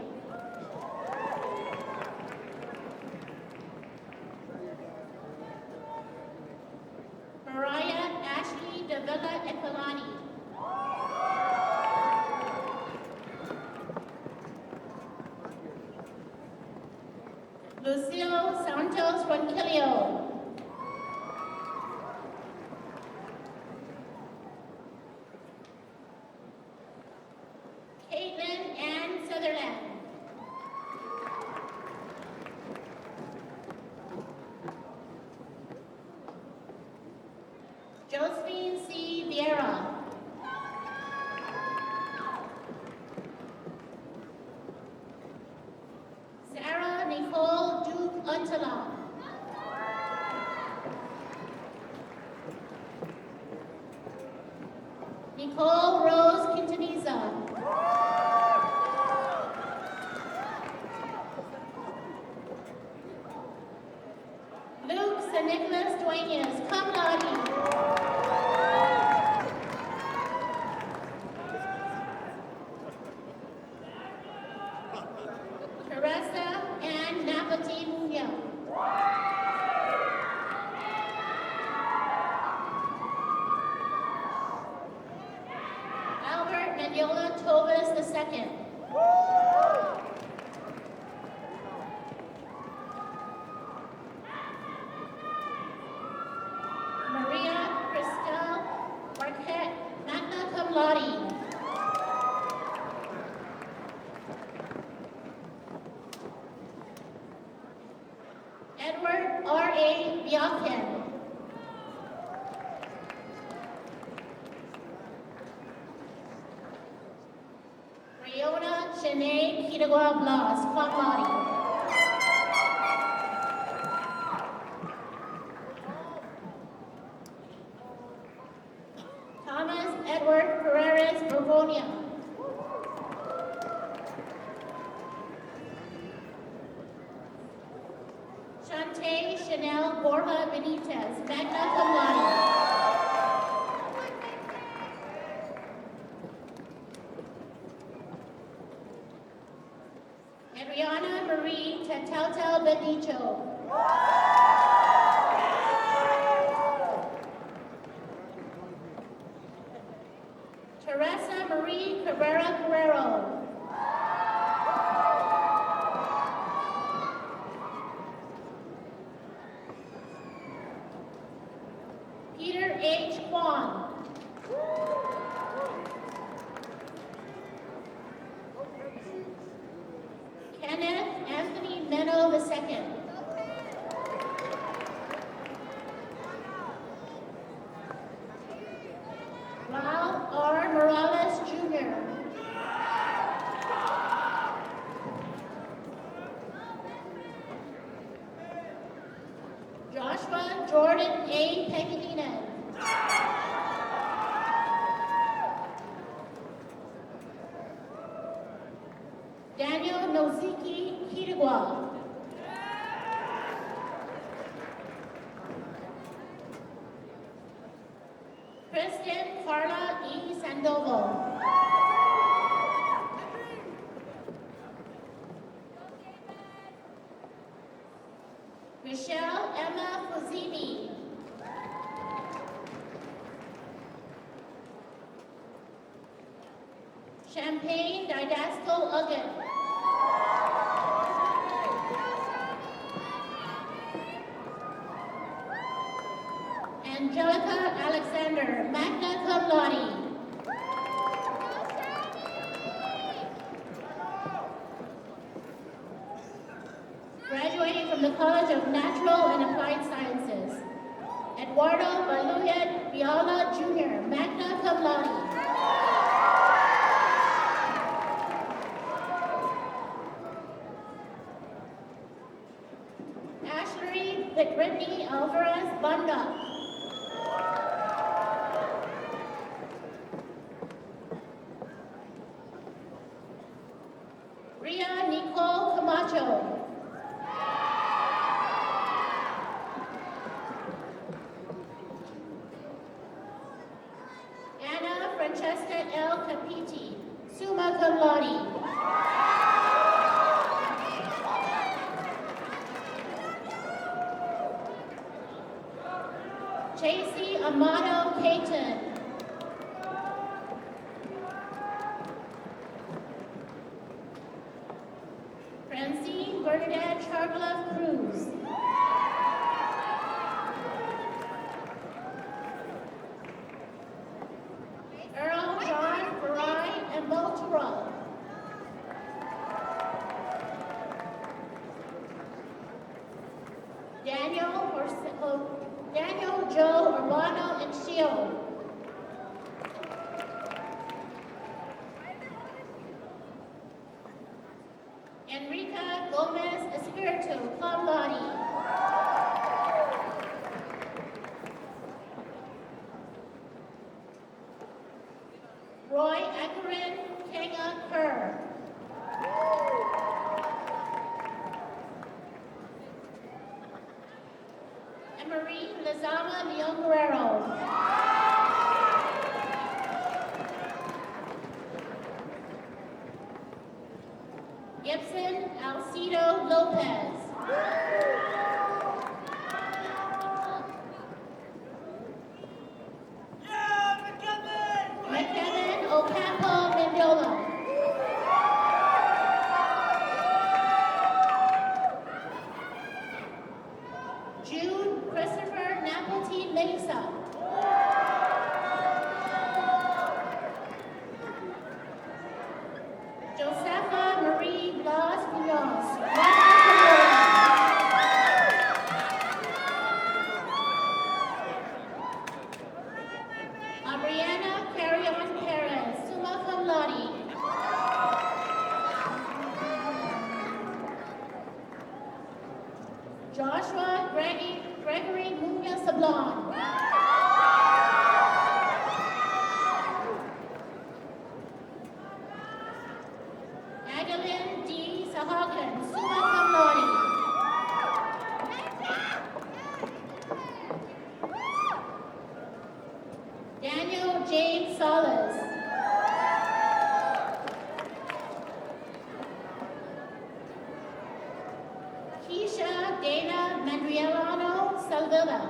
Mariah Ashley Davila Equilani. Lucio Santos Ronquillo. Sutherland. Josephine C. Vieira. Sarah Nicole Duke Untala. Nicole Rose Quintaniza. Luke St. Nicholas Duenas, cum laude. Teresa Ann Napati Munya. Albert Nanyola Tovis II. Maria Christel Marquette, magna cum laude. Edward R.A. Biakin. Riona Shanae Kitagua Blas, cum laude. Thomas Edward Perez Borgonia. Shante Chanel Borja Benitez, magna cum laude. Adriana Marie Tatautel Benicho. Teresa Marie Cabrera Guerrero. Peter H. Kwan. Kenneth Anthony Meno II. Val R. Morales Jr. Joshua Jordan A. Pekilinen. Daniel Noziki Kitagua. Kristen Carla E. Sandoval. Michelle Emma Fuzini. Champagne Didasco Uggan. Angelica Alexander, magna cum laude. Graduating from the College of Natural and Applied Sciences, Eduardo Baluyet Viola Jr., magna cum laude. Ashley Brittany Alvarez Banda. Ria Nicole Camacho. Anna Francesca L. Capiti, summa cum laude. Chasey Amato Caton. Francine Bernadette Chargla Cruz. Earl John Farai and Baltura. Joe Urbano and Shio. Enrica Gomez Espiritu, cum laude. Roy Akarin Kenga Kerr. Emery Lizama Leon Guerrero. Gibson Alcido Lopez. McKevin Ocampo Mendola. Jude Christopher Napolti Mesa. Josefa Marie Blas Munoz. Abriana Carrion Perez, summa cum laude. Joshua Gregory Munoz Sablon. Adeline D. Sahagan, summa cum laude. Daniel James Salas. Keisha Dana Mandrielano Salvilla.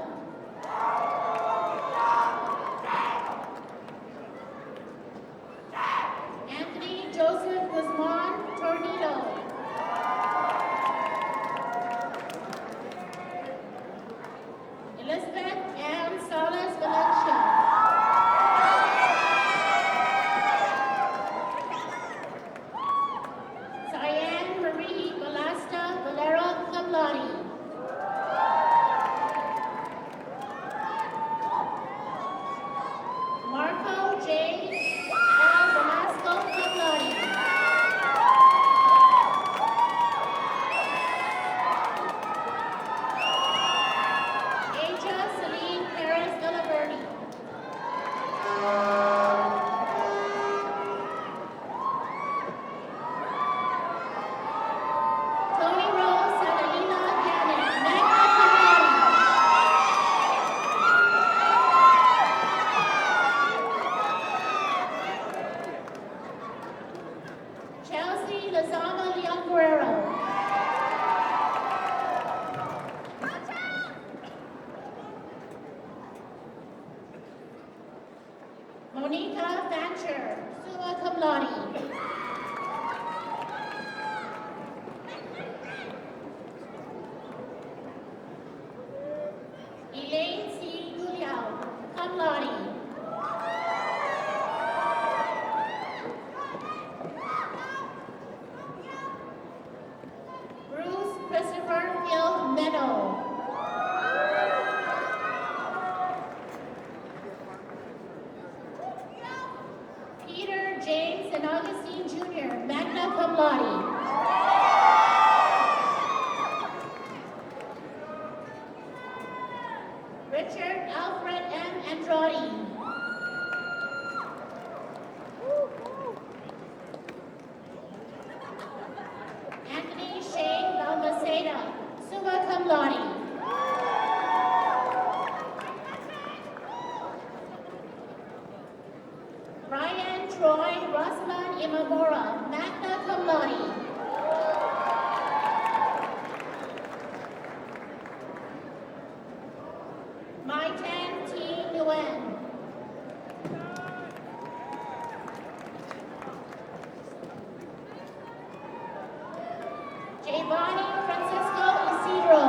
Anthony Joseph Guzman Tornado. Elizabeth Ann Salas Valencia. Cyan Marie Balasta Valero cum laude. Marco J. L. Velasco cum laude. Aja Celine Perez Villaverdi. Tony Rose Adelina Gannon, magna cum laude. Chelsea Lazama Leon Guerrero. Monica Thatcher, summa cum laude. Elaine C. Guliao, cum laude. Bruce Christopher Field Meadow. Peter James and Augustine Jr., magna cum laude. Richard Alfred M. Andrade. Anthony Shane Balmaceda, summa cum laude. Ryan Troy Rosman Imamura, magna cum laude. Maitan T. Nguyen. Giovanni Francisco Isidro.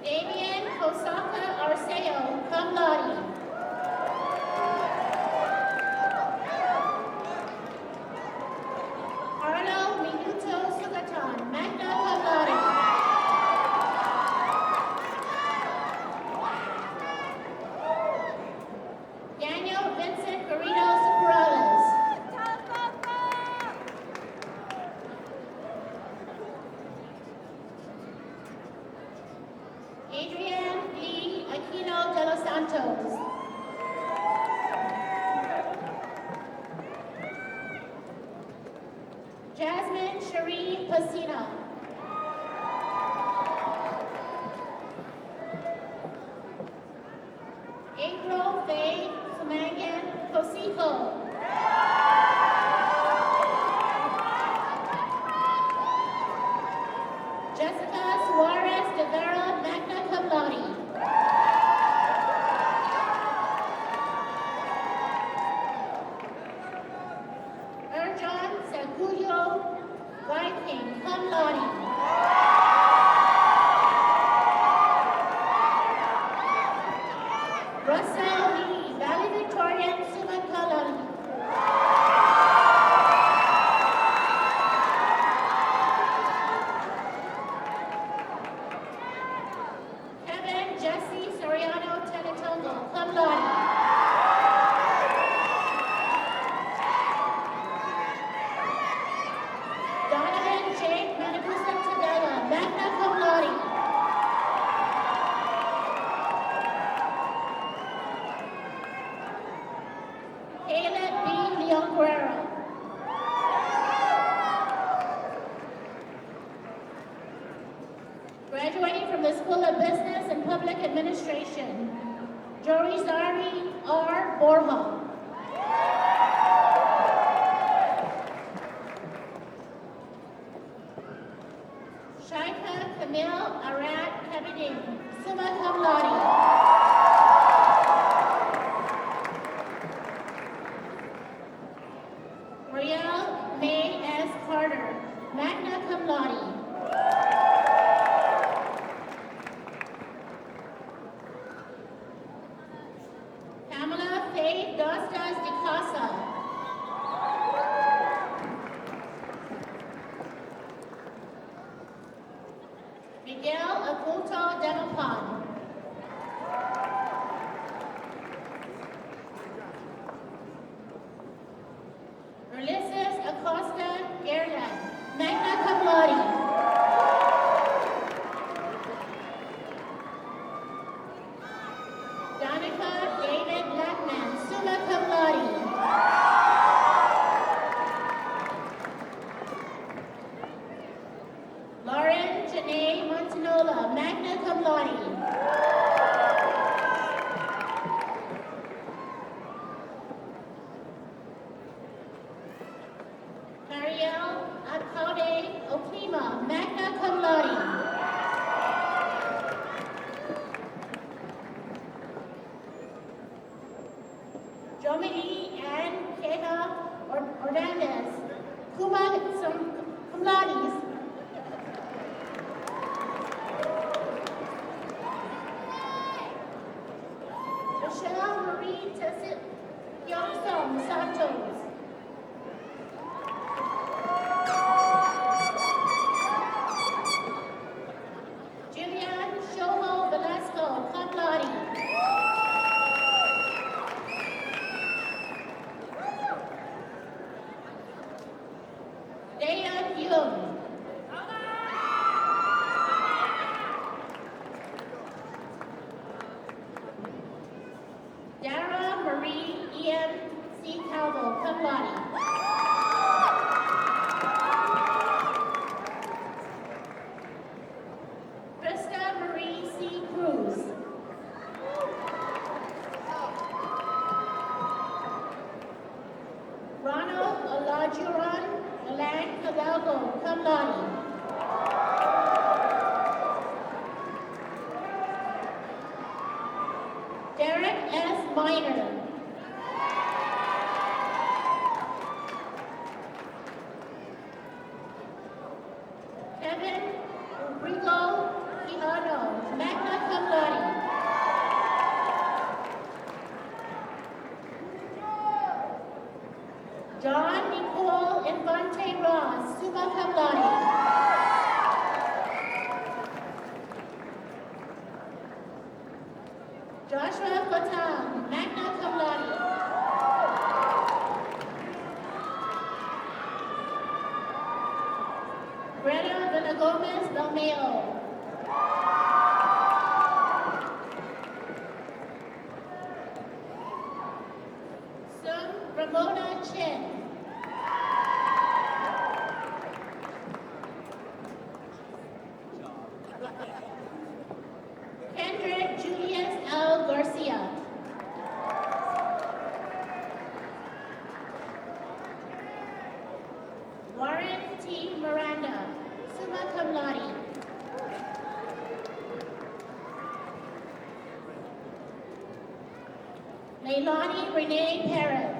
Damien Kosaka Arceo, cum laude. Arno Minuto Sugatan, magna Santos. Jasmine Cherie Pacina. April Faye Sumangan Cosico. Jessica Suarez de Vera, magna cum laude. Erjan Saguyo Viking, cum laude. Russell Lee, valedictorian, summa cum laude. Kevin Jesse Soriano Tenetongo, cum laude. Donovan Jake Manabusa Tadella, magna cum laude. Caleb B. Leon Guerrero. Graduating from the School of Business and Public Administration, Jorizari R. Borja. Shaika Camille Arad Kabidin, summa cum laude. Royale May S. Carter, magna cum laude. Pamela Faye Dostas de Casa. Miguel Aculto Demapan. Ulysses Acosta Gerland, magna cum laude. Danica David Lackman, summa cum laude. Lauren Janae Montanola, magna cum laude. Mariel Alcaude Oklima, magna cum laude. Jomini Ann Queja Hernandez, cum laude. Michelle Marie Tessit Yongsong Santos. Julian Shoho Velasco, cum laude. Dayan Yung. Dara Marie Ian C. Calvo, cum laude. Krista Marie C. Cruz. Ronald Olajuwon Alan Cabalgo, cum laude. Derek S. Miner. Kevin Rigo Quijano, magna cum laude. John Nicole Infante Ross, summa cum laude. Joshua Fatang, magna cum laude. Greta Villagomez Belmeo. Ramona Chin. Kendrick Julius L. Garcia. Warren T. Miranda, summa cum laude. Leilani Renee Perez.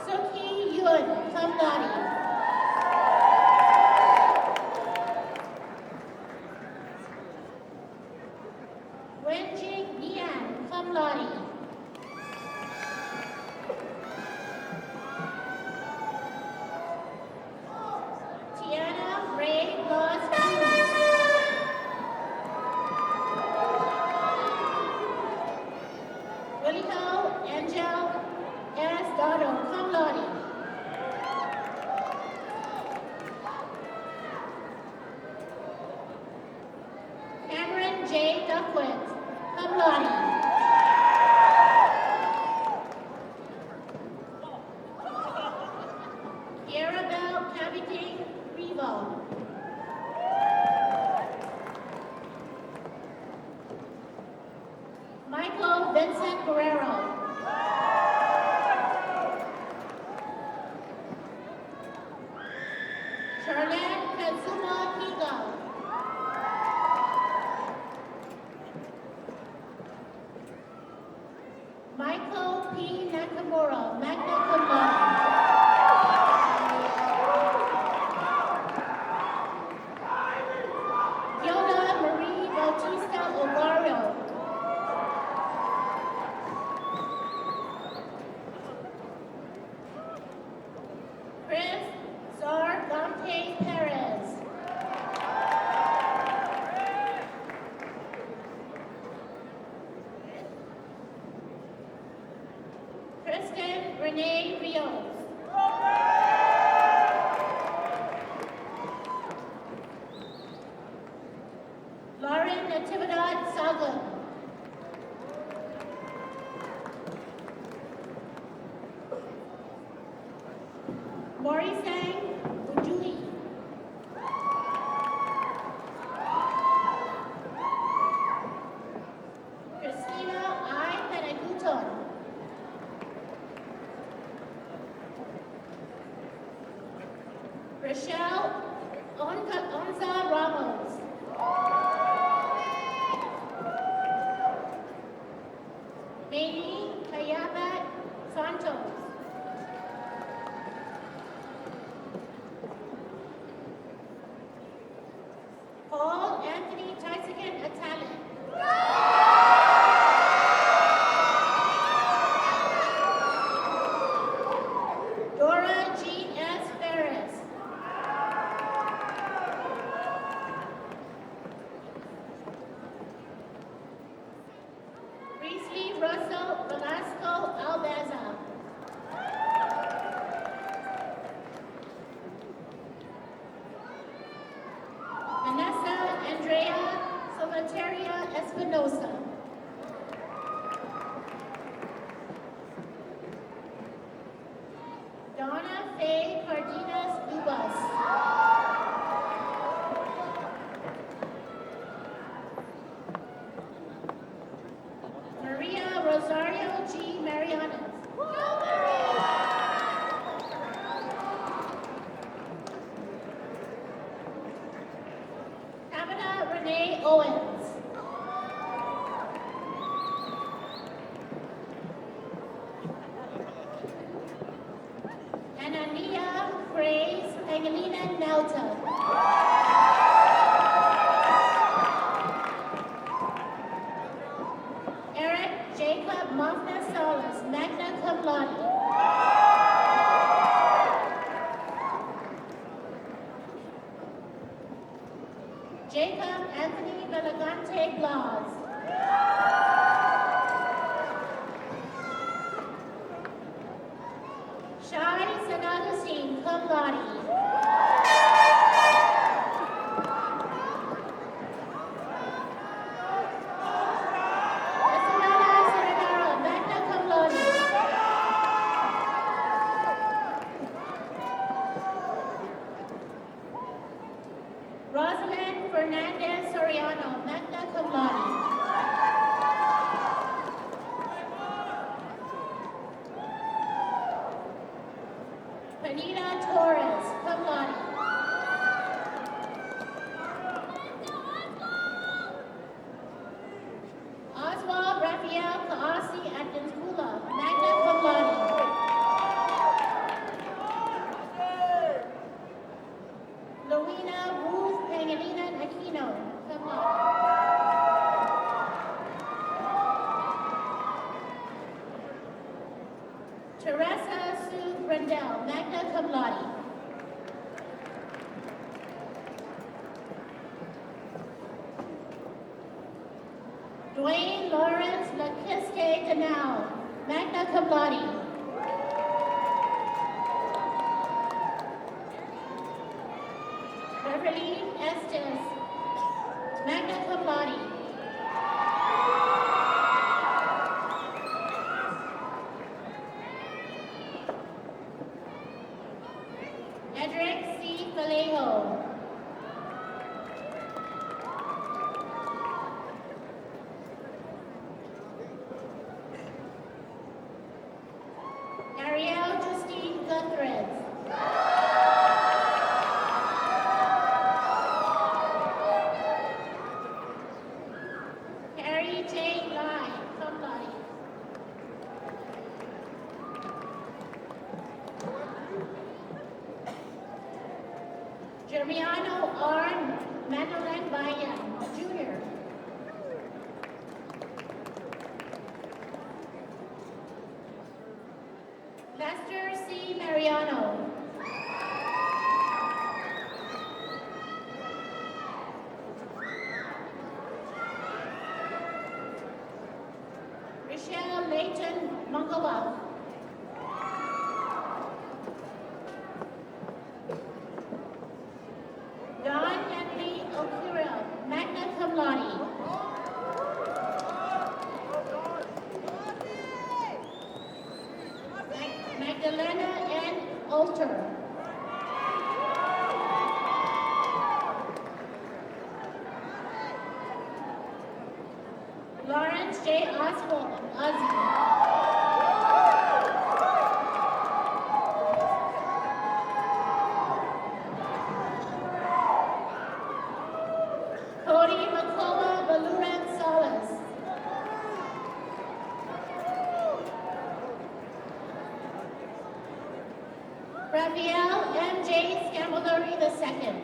Suki Yun, cum laude. Wenjing Nian, cum laude. Tiana Ray Laws Cruz. Willico Angel S. Dono, cum laude. Cameron J. Duckworth, cum laude. Arabelle Cavity Revo. Michael Vincent Guerrero. Charlene Kazuma Higo. Michael P. Nakamura, magna cum laude. Gilda Marie Bautista Ovario. Chris Zargante Perez. Kristen Renee Rios. Lauren Natividad Sagan. Maury Sang Ujuli. Christina I. Penaguton. Rochelle Onza Ramos. Mamie Kayabat Santos. Paul Anthony Tysigan Italian. Dora G. S. Ferris. Priestley Russell Velasco Albaza. Vanessa Andrea Salvateria Espinosa. Donna Faye Cardenas Lubas. Maria Rosario G. Marianas. Tabitha Renee Owens. Anania Grace Angelina Nelton. Eric Jacob Mofna Salas, magna cum laude. Jacob Anthony Belagante Blas. Shai San Augustine, cum laude. Randell, magna cum laude. Dwayne Lawrence Laquiste Canal, magna cum laude. Beverly Estes, magna cum laude. Edric C. Vallejo. Ariel Justine Guthridge. Harry J. Lai, cum laude. Germiano R. Madeline Bayan, Jr. Lester C. Mariano. Michelle Layton Mangawa. Don Henry Okura, magna cum laude. Magdalena N. Alter. Lawrence J. Oswald, Ozzy. Cody McCullough Baluran Salas. Raphael M.J. Scamillary II.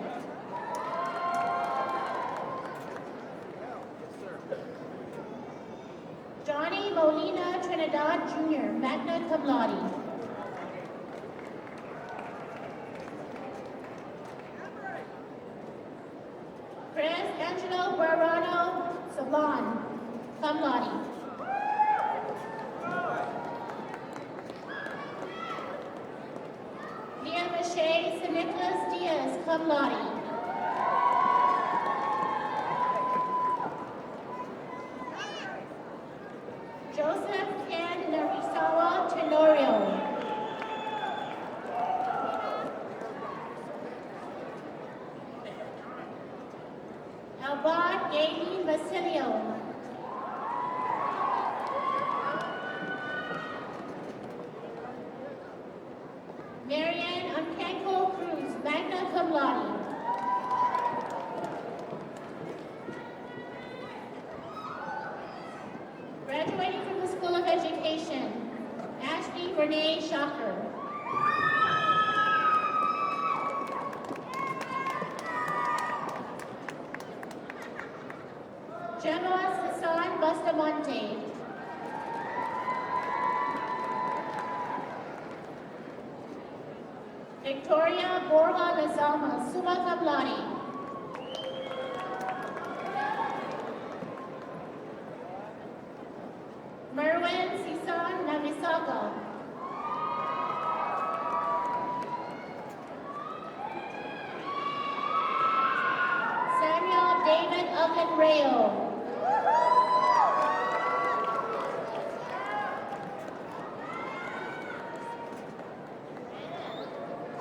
Johnny Molina Trinidad Jr., magna cum laude. Chris Angelo Guarano Sablon, cum laude. Leah Mache St. Nicholas Diaz, cum laude. Joseph Ken Narisawa Tenorio. Albert Gailey Basilio. Marian Uncanco Cruz, magna cum laude. Graduating from the School of Education, Ashley Renee Shocker. Gemma Sasan Bustamante. Victoria Borja Lazama, summa cum laude. Merwin Sisan Navisaga. Samuel David Uggan Rayo.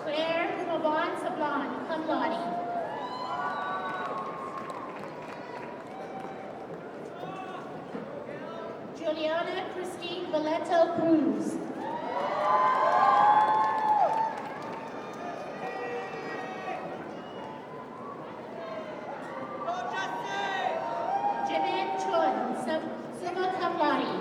Claire Kumabon Sablan, cum laude. Juliana Christine Valeto Cruz. Jimin Chun, summa cum laude.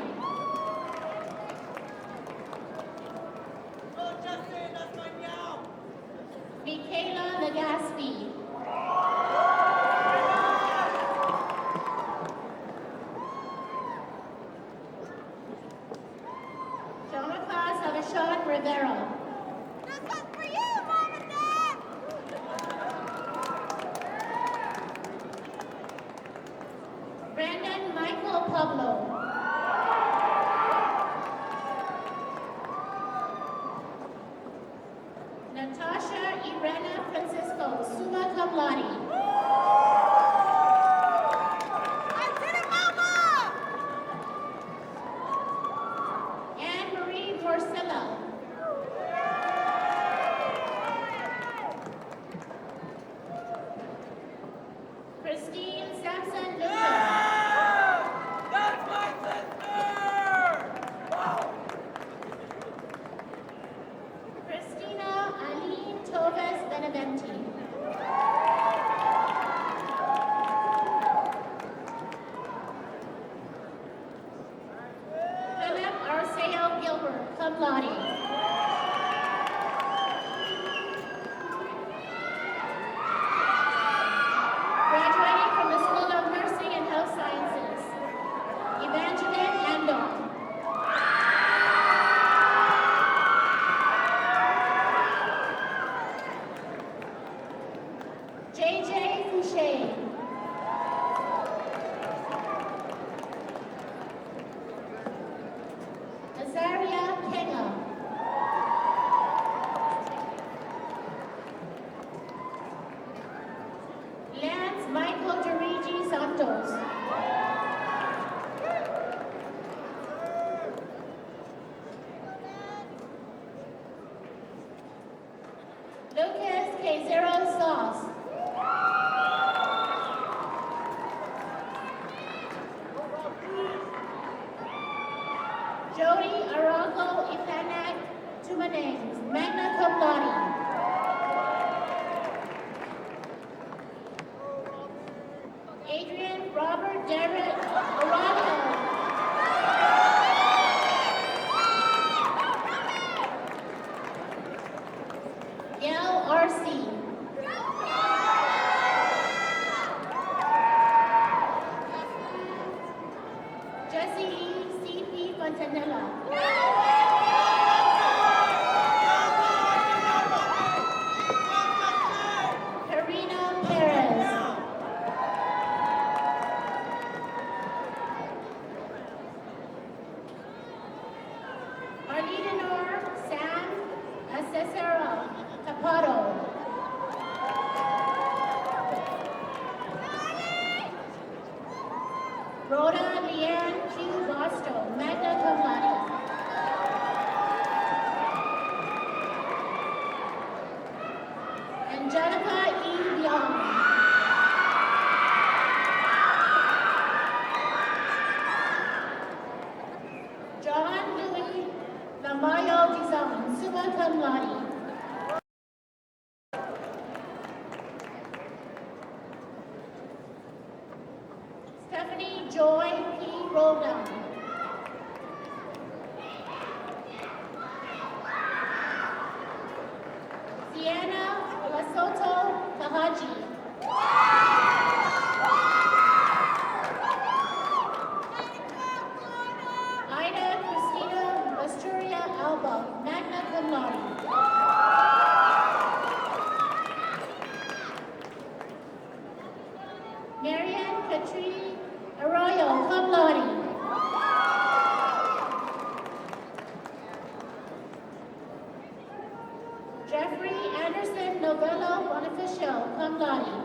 Michaela Legaspi. Jonathan Savashon Rivera. cum laude. Anne Marie Porcella. Christine Sampson Newton. Christina Aline Toves Beneventi. Philip Arceo Gilbert, cum laude. Graduating from the School of Nursing and Health Sciences, Evangeline Andon. JJ Fouché. Azaria Kenga. Lance Michael Dirigi Santos. Lucas Quezero Sauce. Jody Arago Ipanak Tumaneng, magna cum laude. Adrian Robert Derek Arago. Gail R.C. Jesse E. C.P. Fontanella. Karina Perez. Arlidenor Sam Accesora Capado. Rhoda Leanne Q. Bosto, magna cum laude. Angelica E. Young. John Louis Lamayo Dizon, summa cum laude. Stephanie Joy P. Roldan. Sienna Lasoto Kahaji. Ida Christina Asturia Alba, magna cum laude. Marian Katri Arroyo, cum laude. Jeffrey Anderson Novello Bonifacio, cum laude.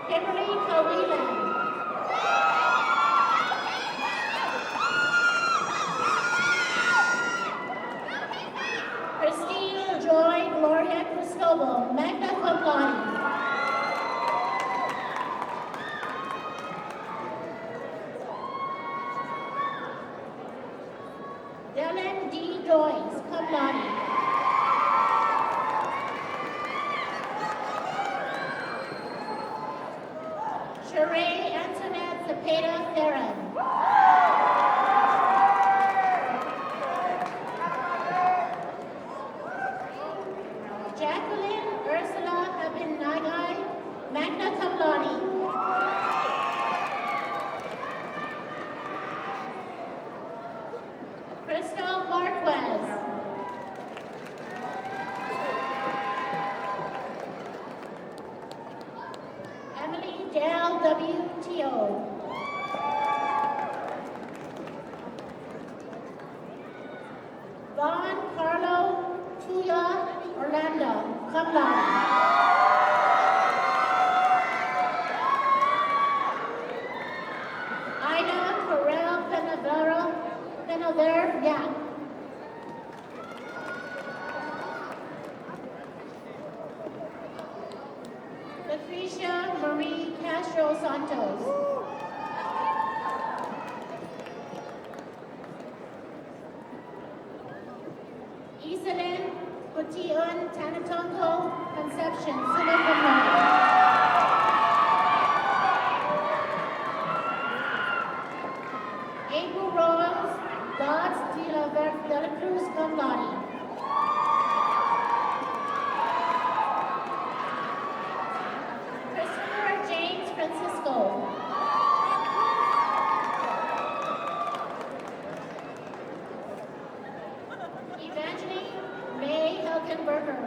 Kimberly Cowilan. Christine Joy Gloria Cristobal, magna cum laude. Dylan D. Doyce, cum laude. Sheree Antoinette Cepeda Theron. Jacqueline Ursula Habin Nagai, magna cum laude. Crystal Marquez. Emily Dale WTO. Von Carlo Tuya Orlando, cum laude. Ida Correll Penaver, Yap. Lucretia Marie Castro Santos. Iselin Bution Tanatonko Conception, summa cum laude. April Rose Dodds de la Cruz, cum laude. Christopher James Francisco. Evangeline May Helgenberger.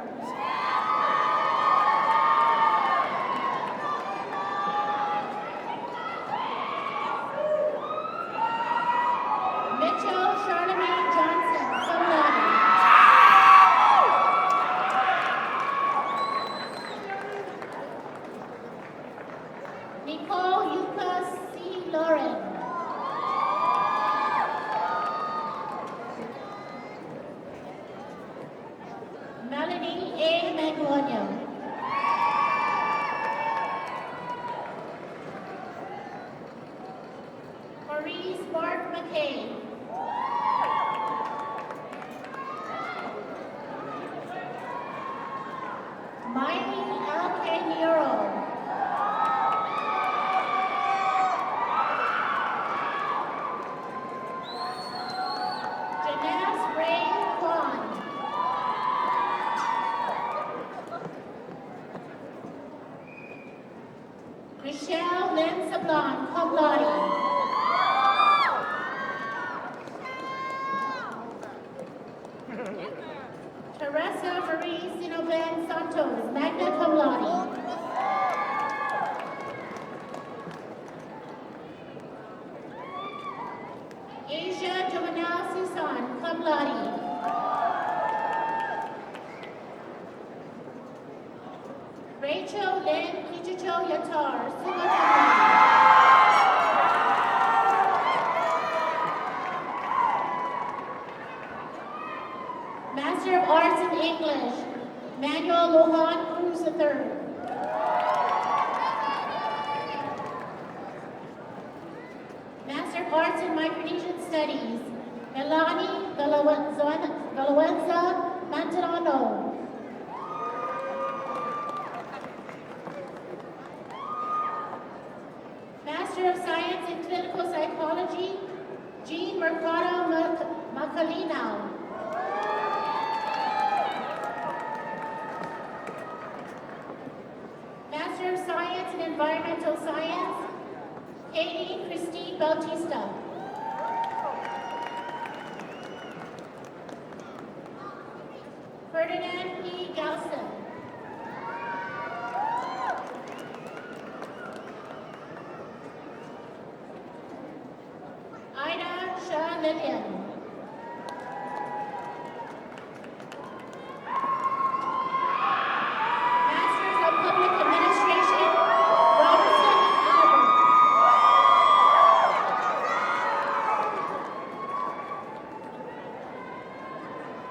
Mitchell Charlemagne Johnson, cum laude. Nicole Yuka C. Lauren. Melanie A. Magnolia. Maurice Mark McKay. Miley L. K. Nero. Janess Ray Kwan. Michelle Lynn Sablon, cum laude. Teresa Marie Sinovan Santos, magna cum laude. Asia Joanelle Susan, cum laude. Rachel Lynn Kichicho Yatar, summa cum laude. Master of Arts in English, Manuel Lohan Cruz III. Master of Arts in Micronesian Studies, Melanie Valenza Mantelano. Master of Science in Clinical Psychology, Jean Mercado Macalino. Master of Science in Environmental Science, Katie Christine Bautista. Ferdinand P. Galston. Ida Shah Lillian. Masters of Public Administration, Robertson Albert.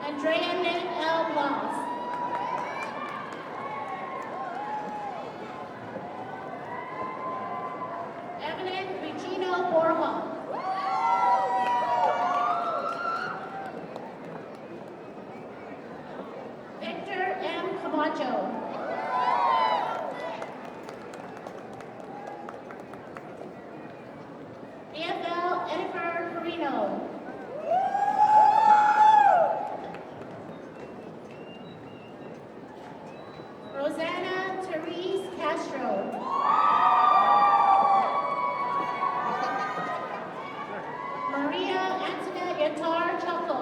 Andrea Lynn L. Bloss. Evelyn Regino Borja. Victor M. Camacho. EFL Edgar Carino. Rosanna Therese Castro. Maria Antoinette Yatar Choco.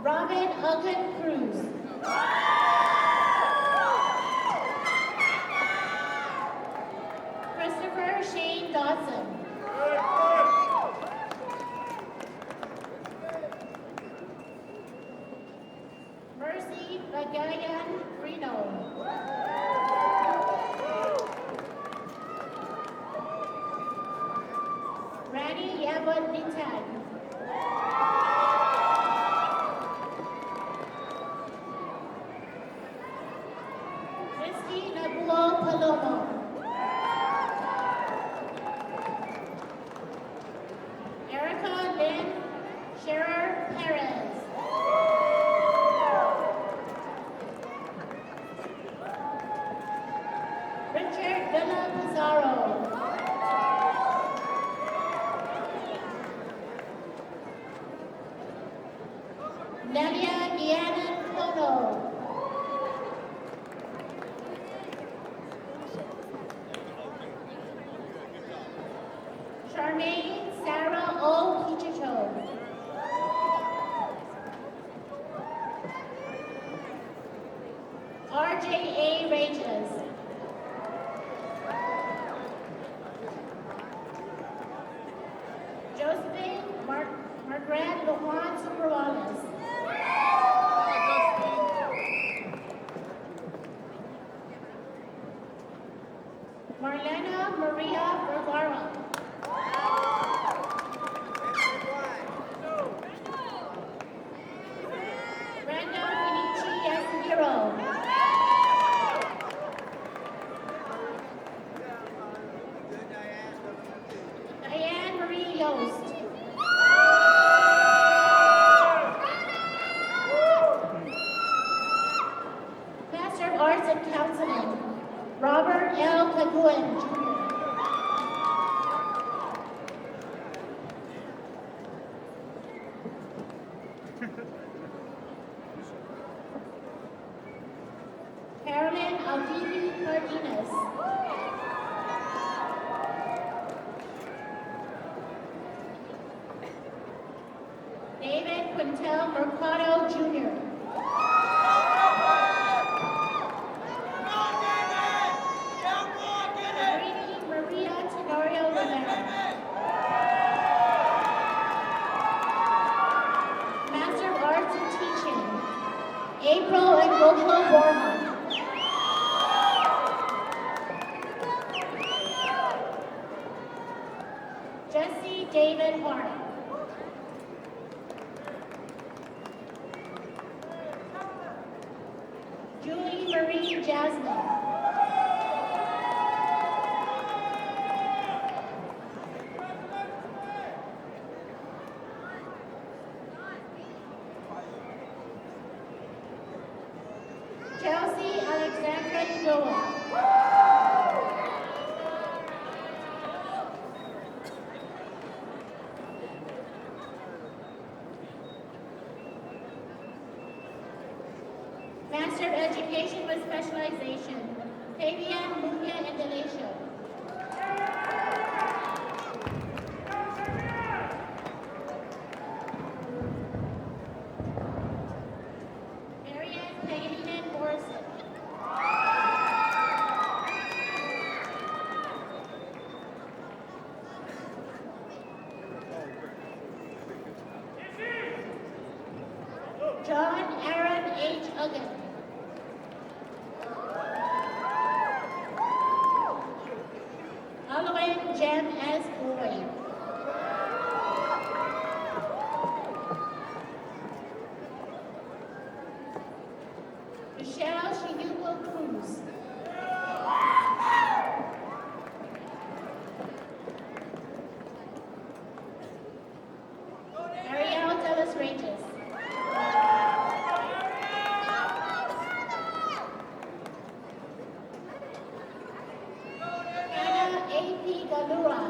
Robin Uggan Cruz. Christopher Shane Dodson. Mercy Bagayan Reno. Rani Yabon Nitag. Christy Nabuo Palomo. Erica Lynn Scherer Perez. Richard Villa Pizarro. Nelia Deanna Kono. Charmaine Sarah O. Pichicho. RJA Rages. Josephine Margaret Lujan Superwalas. Marlena Maria Vergara. Brenda Kenichi Yasuhiro. Diane Marie Yost. Master of Arts in Counseling, Robert L. Caguin, Jr. Carolyn Alvini Cardenas. David Quintel Mercado, Jr. Marini Maria Tenorio Rivera. Master of Arts in Teaching, April and Gokul Borma. Jesse David Hart. Julie Marie Jasmine. Chelsea Alexandra Udoa. Master of Education with Specialization, Fabian Munya Indalecio. Marianne Peggy Morrison. John Aaron H. Uggan. Halloween Jem S. Boyd. Michelle Shinuko Cruz. Ariel Dallas Regis. Anna A.P. Galura.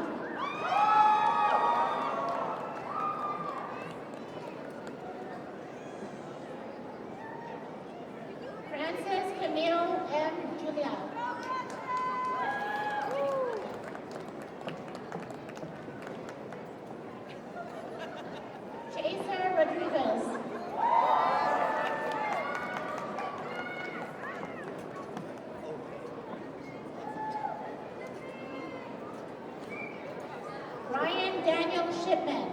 Shipman.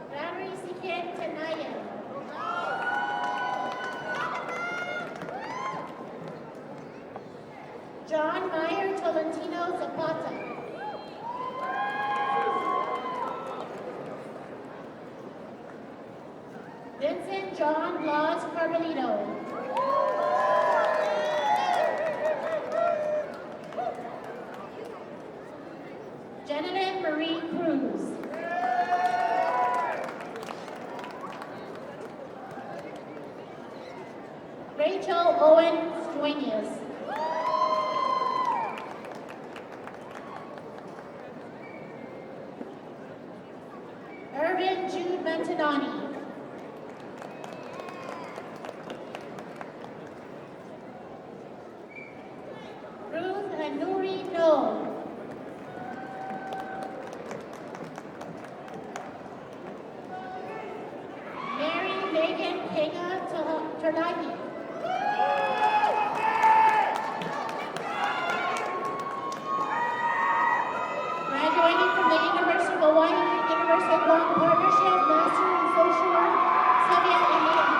Valerie Siquet Tenayan. John Meyer Tolentino Zapata. Vincent John Blas Carmelito. Janet Marie Cruz. Rachel Owen Dueñas. Irvin Jude Mantanani. Ruth Anuri No. Mary Megan Pega Terlahi. Graduating from the University of Hawaii, University of Guam Partnership, Master in Social Work, Sylvia Elias.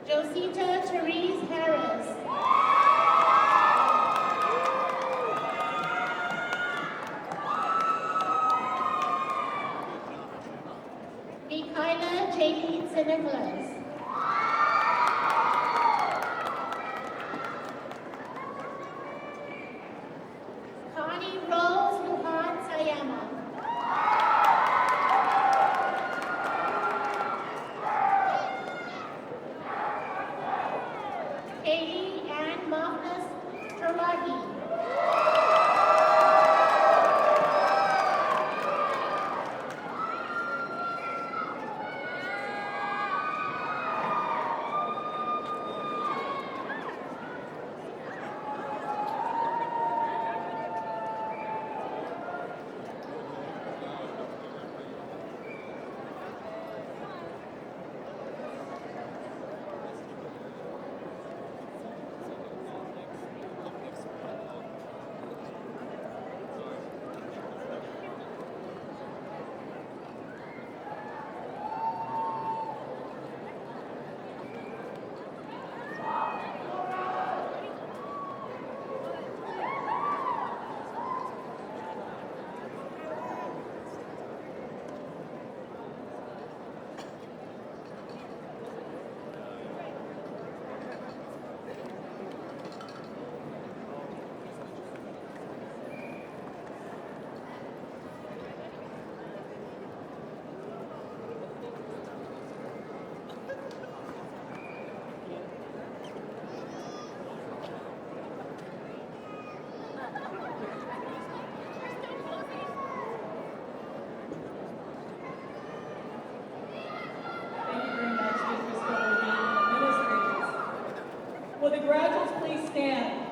Josita Therese Harris. Mikaela Jaylene Nicholas. Connie Rose Lujan Sayama. Katie Ann Magnus Terlahi. Thank you very much, Mr. Sterling and administrators. Will the graduates please stand?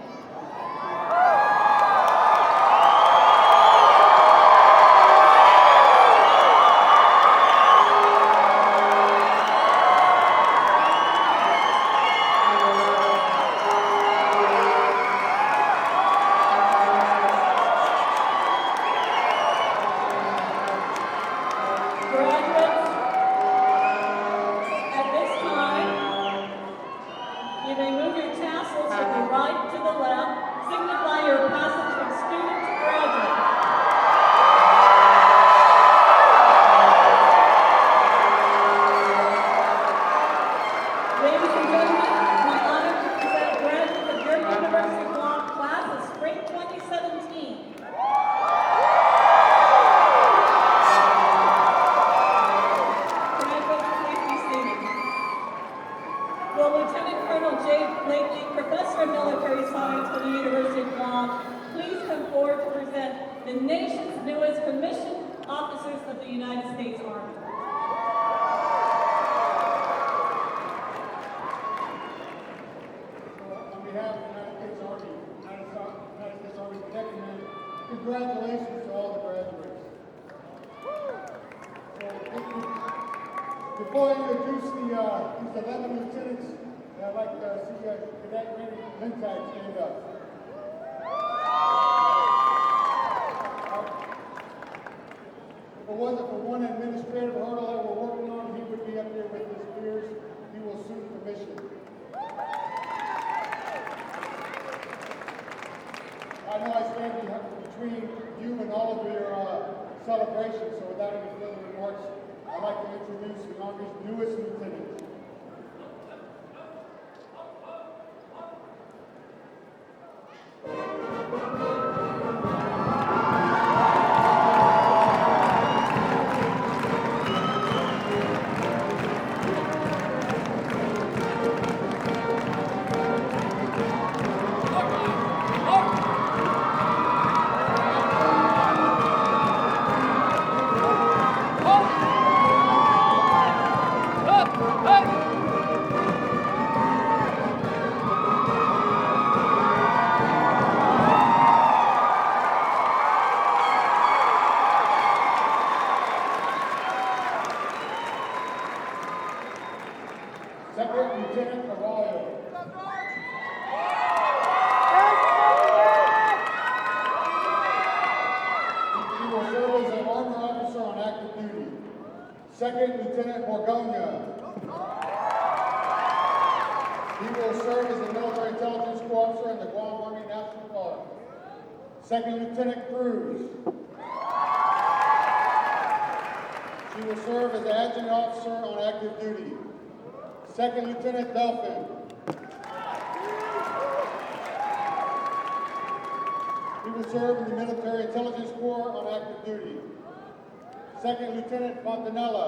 Graduates, at this time, you may move your tassels from the right to the left, signify your passage from student to graduate. Ladies and gentlemen, my honor to present graduates of your University of Guam class of Spring 2017. Graduates, please be seated. Will Lieutenant Colonel J. Blakely, Professor of Military Science for the University of Guam, please come forward to present the nation's newest commissioned officers of the United States Army. On behalf of the United States Army, United States congratulations to all the graduates. Before I introduce these 11 lieutenants, I'd like to see Cadet Randy Lintag stand up. If it wasn't for one administrative hurdle that we're working on, he would be up there with his peers. He will soon commission. I know I stand between you and all of your celebrations, so without any further remarks, I'd like to introduce the Army's newest lieutenant. Second Lieutenant Arroyo. He will serve as an armor officer on active duty. Second Lieutenant Borgonia. He will serve as a military intelligence corps officer in the Guam Army National Guard. Second Lieutenant Cruz. He will serve as an adjutant officer on active duty. Second Lieutenant Delphin. He will serve in the Military Intelligence Corps on active duty. Second Lieutenant Fontanella.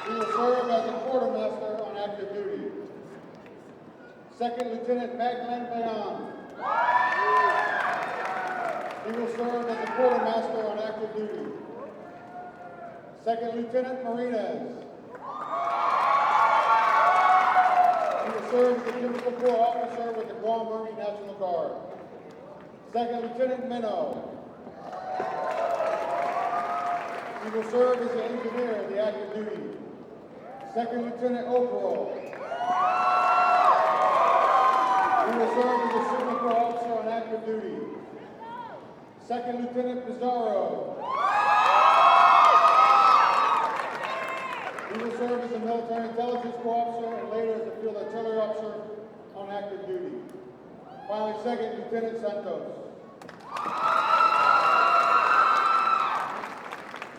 He will serve as a quartermaster on active duty. Second Lieutenant Magdalene Bayan. He will serve as a quartermaster on active duty. Second Lieutenant Marinez. He will serve as a chemical corps officer with the Guam Army National Guard. Second Lieutenant Minnow. He will serve as an engineer in the active duty. Second Lieutenant Okoro. He will serve as a signal corps officer on active duty. Second Lieutenant Pizarro. He will serve as a military intelligence corps officer and later as a field artillery officer on active duty. Finally, Second Lieutenant Santos.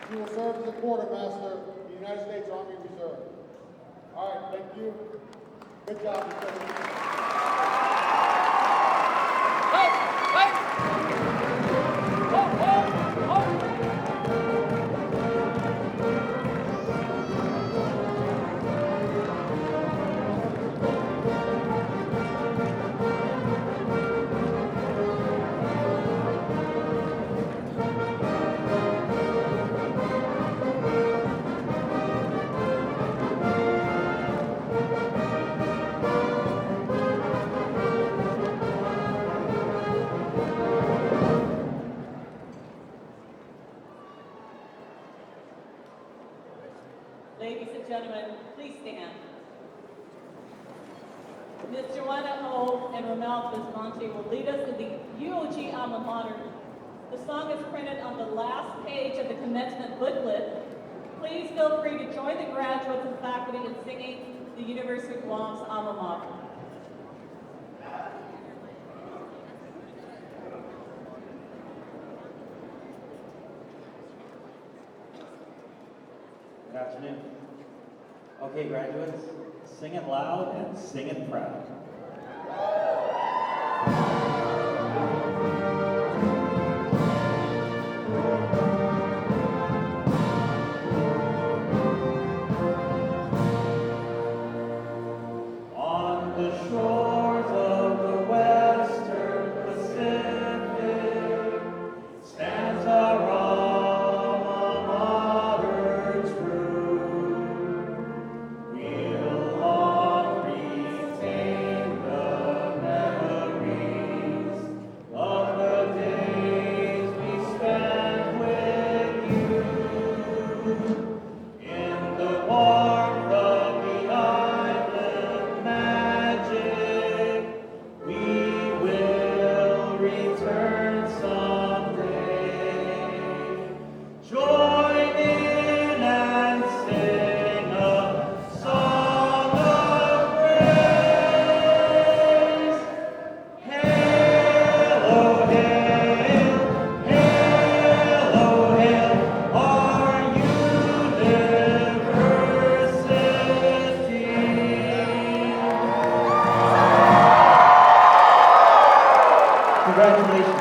He will serve as a quartermaster in the United States Army Reserve. All right, thank you. Good job, Lieutenant. Ladies and gentlemen, please stand. Ms. Joanna O. and Ronald Vismonte will lead us in the UOG alma mater. The song is printed on the last page of the commencement booklet. Please feel free to join the graduates and faculty in singing the University of Guam's alma mater. Good afternoon. Okay, graduates, sing it loud and sing it proud. On the shores of the western Pacific stands our alma mater true. We'll long retain Congratulations. Thank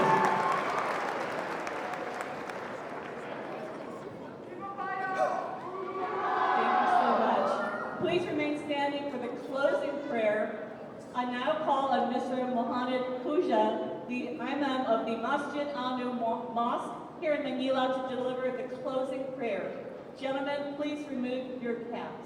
you so much. Please remain standing for the closing prayer. I now call on Mr. Mohammed Khuja, the Imam of the Masjid Al-Nur Mosque here in Manila, to deliver the closing prayer. Gentlemen, please remove your caps.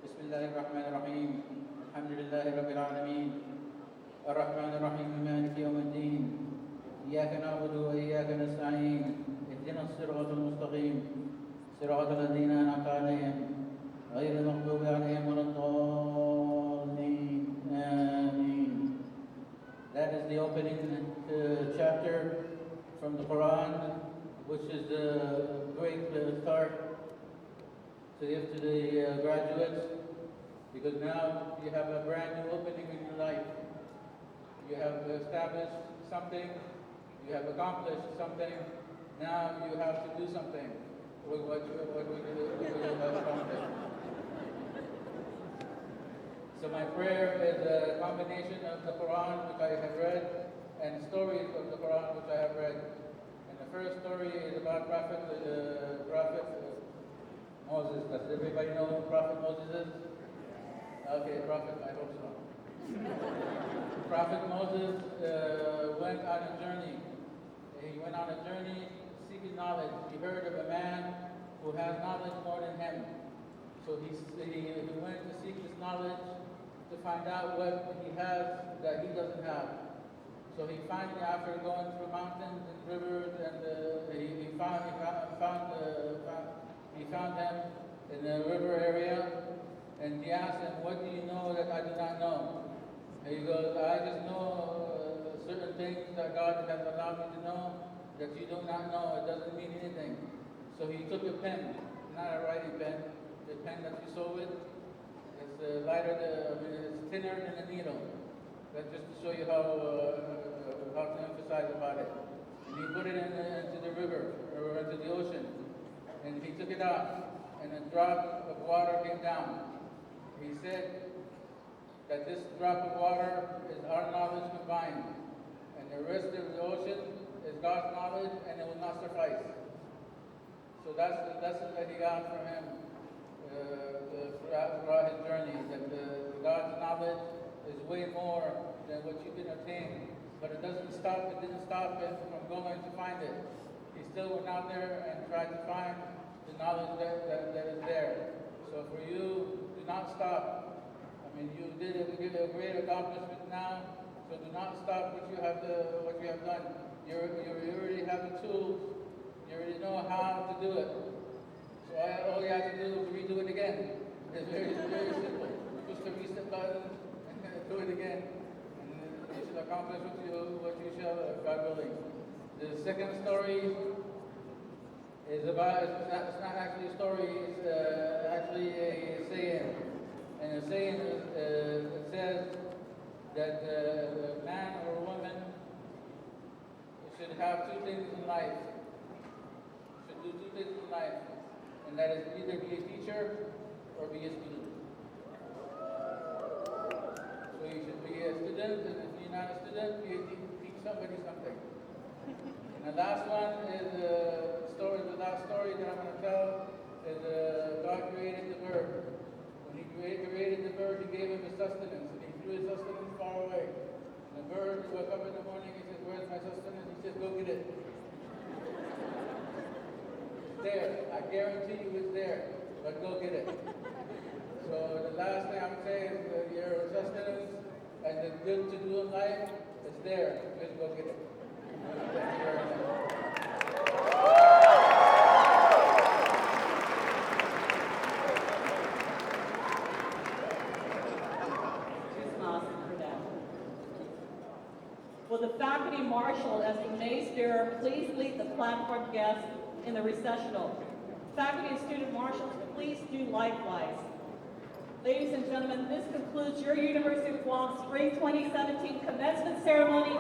بسم الله الرحمن الرحيم الحمد لله رب العالمين الرحمن الرحيم مالك يوم الدين إياك نعبد وإياك نستعين اهدنا الصراط المستقيم صراط الذين أنعمت عليهم غير المغضوب عليهم ولا الضالين آمين. That is the opening chapter from the Quran, which is a great start to give to the graduates, because now you have a brand new opening in your life. You have established something, you have accomplished something, now you have to do something with what you have accomplished. So my prayer is a combination of the Quran, which I have read, and stories of the Quran, which I have read. And the first story is about Prophet Moses. Does everybody know who Prophet Moses is? Okay, Prophet, I hope so. Prophet Moses went on a journey. He went on a journey seeking knowledge. He heard of a man who has knowledge more than him. So he went to seek this knowledge to find out what he has that he doesn't have. So he finally, after going through mountains and rivers, and he found him in the river area, and he asked him, "What do you know that I do not know?" And he goes, "I just know certain things that God has allowed me to know that you do not know. It doesn't mean anything." So he took a pen, not a writing pen, the pen that you sew with. It's it's thinner than a needle. That's just to show you how to emphasize about it. And he put it into the river, or into the ocean. And he took it out, and a drop of water came down. He said that this drop of water is our knowledge combined, and the rest of the ocean is God's knowledge, and it will not suffice. So that's the lesson that he got from him throughout his journey, that God's knowledge is way more than what you can attain. But it didn't stop him from going to find it. He still went out there and tried to find the knowledge that is there. So for you, do not stop. I mean, you did a great accomplishment now, so do not stop what you have done. You already have the tools. You already know how to do it. So all you have to do is redo it again. It's very, very simple. Push the reset button and do it again. And you should accomplish what you shall, God willing. The second story is about, it's not actually a story, it's actually a saying. And the saying it says that a man or a woman should have two things in life. Should do two things in life. And that is either be a teacher or be a student. So you should be a student, and if you're not a student, you teach somebody something. And the last one is the last story that I'm going to tell is God created the bird. When he created the bird, he gave him his sustenance, and he threw his sustenance far away. And the bird woke up in the morning, he says, "Where's my sustenance?" He says, "Go get it." It's there. I guarantee you it's there, but go get it. So the last thing I'm saying is that your sustenance and the good to do in life is there. Just go get it. Thank you very much. Will the faculty marshal, as the mace bearer, please lead the platform guests in the recessional? Faculty and student marshals, please do likewise. Ladies and gentlemen, this concludes your University of Guam Spring 2017 commencement ceremony.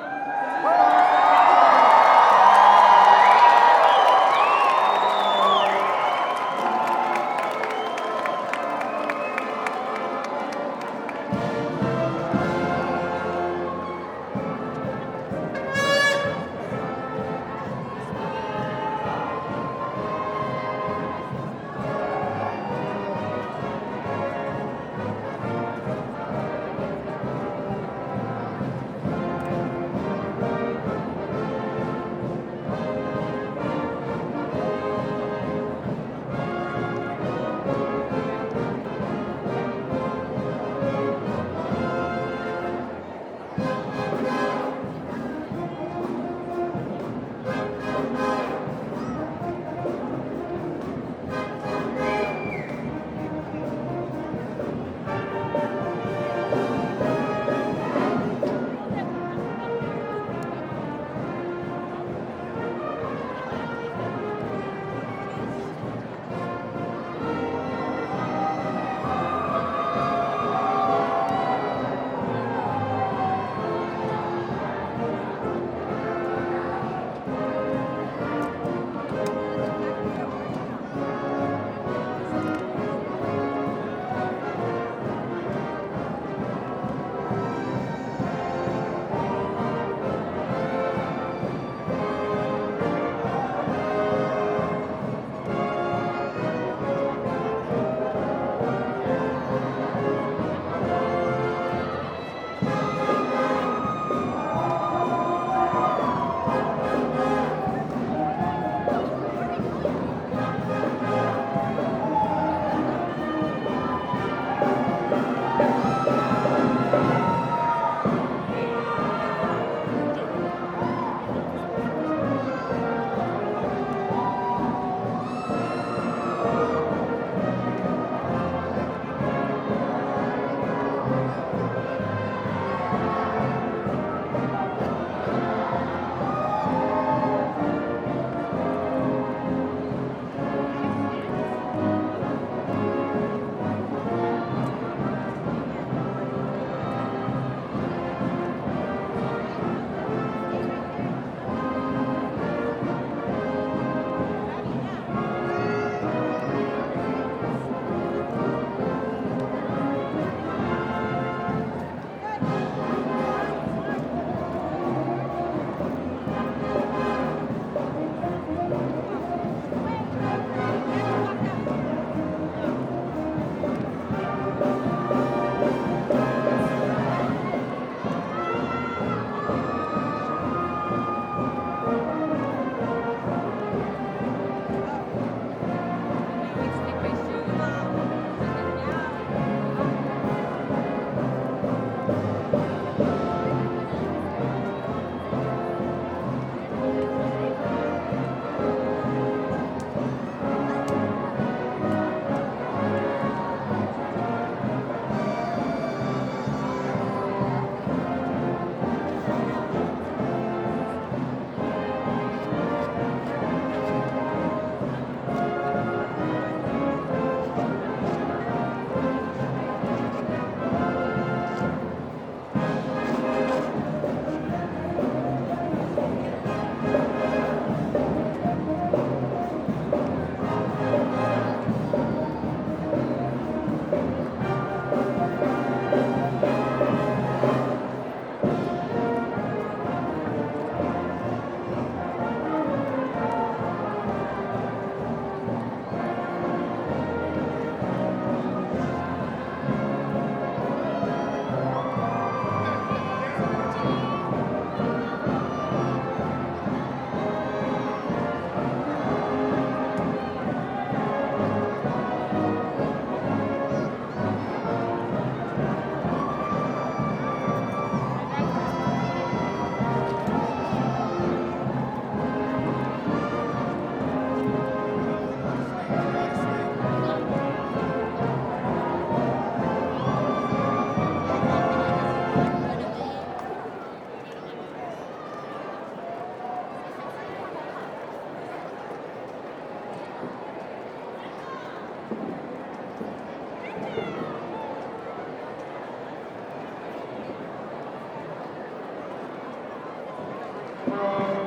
from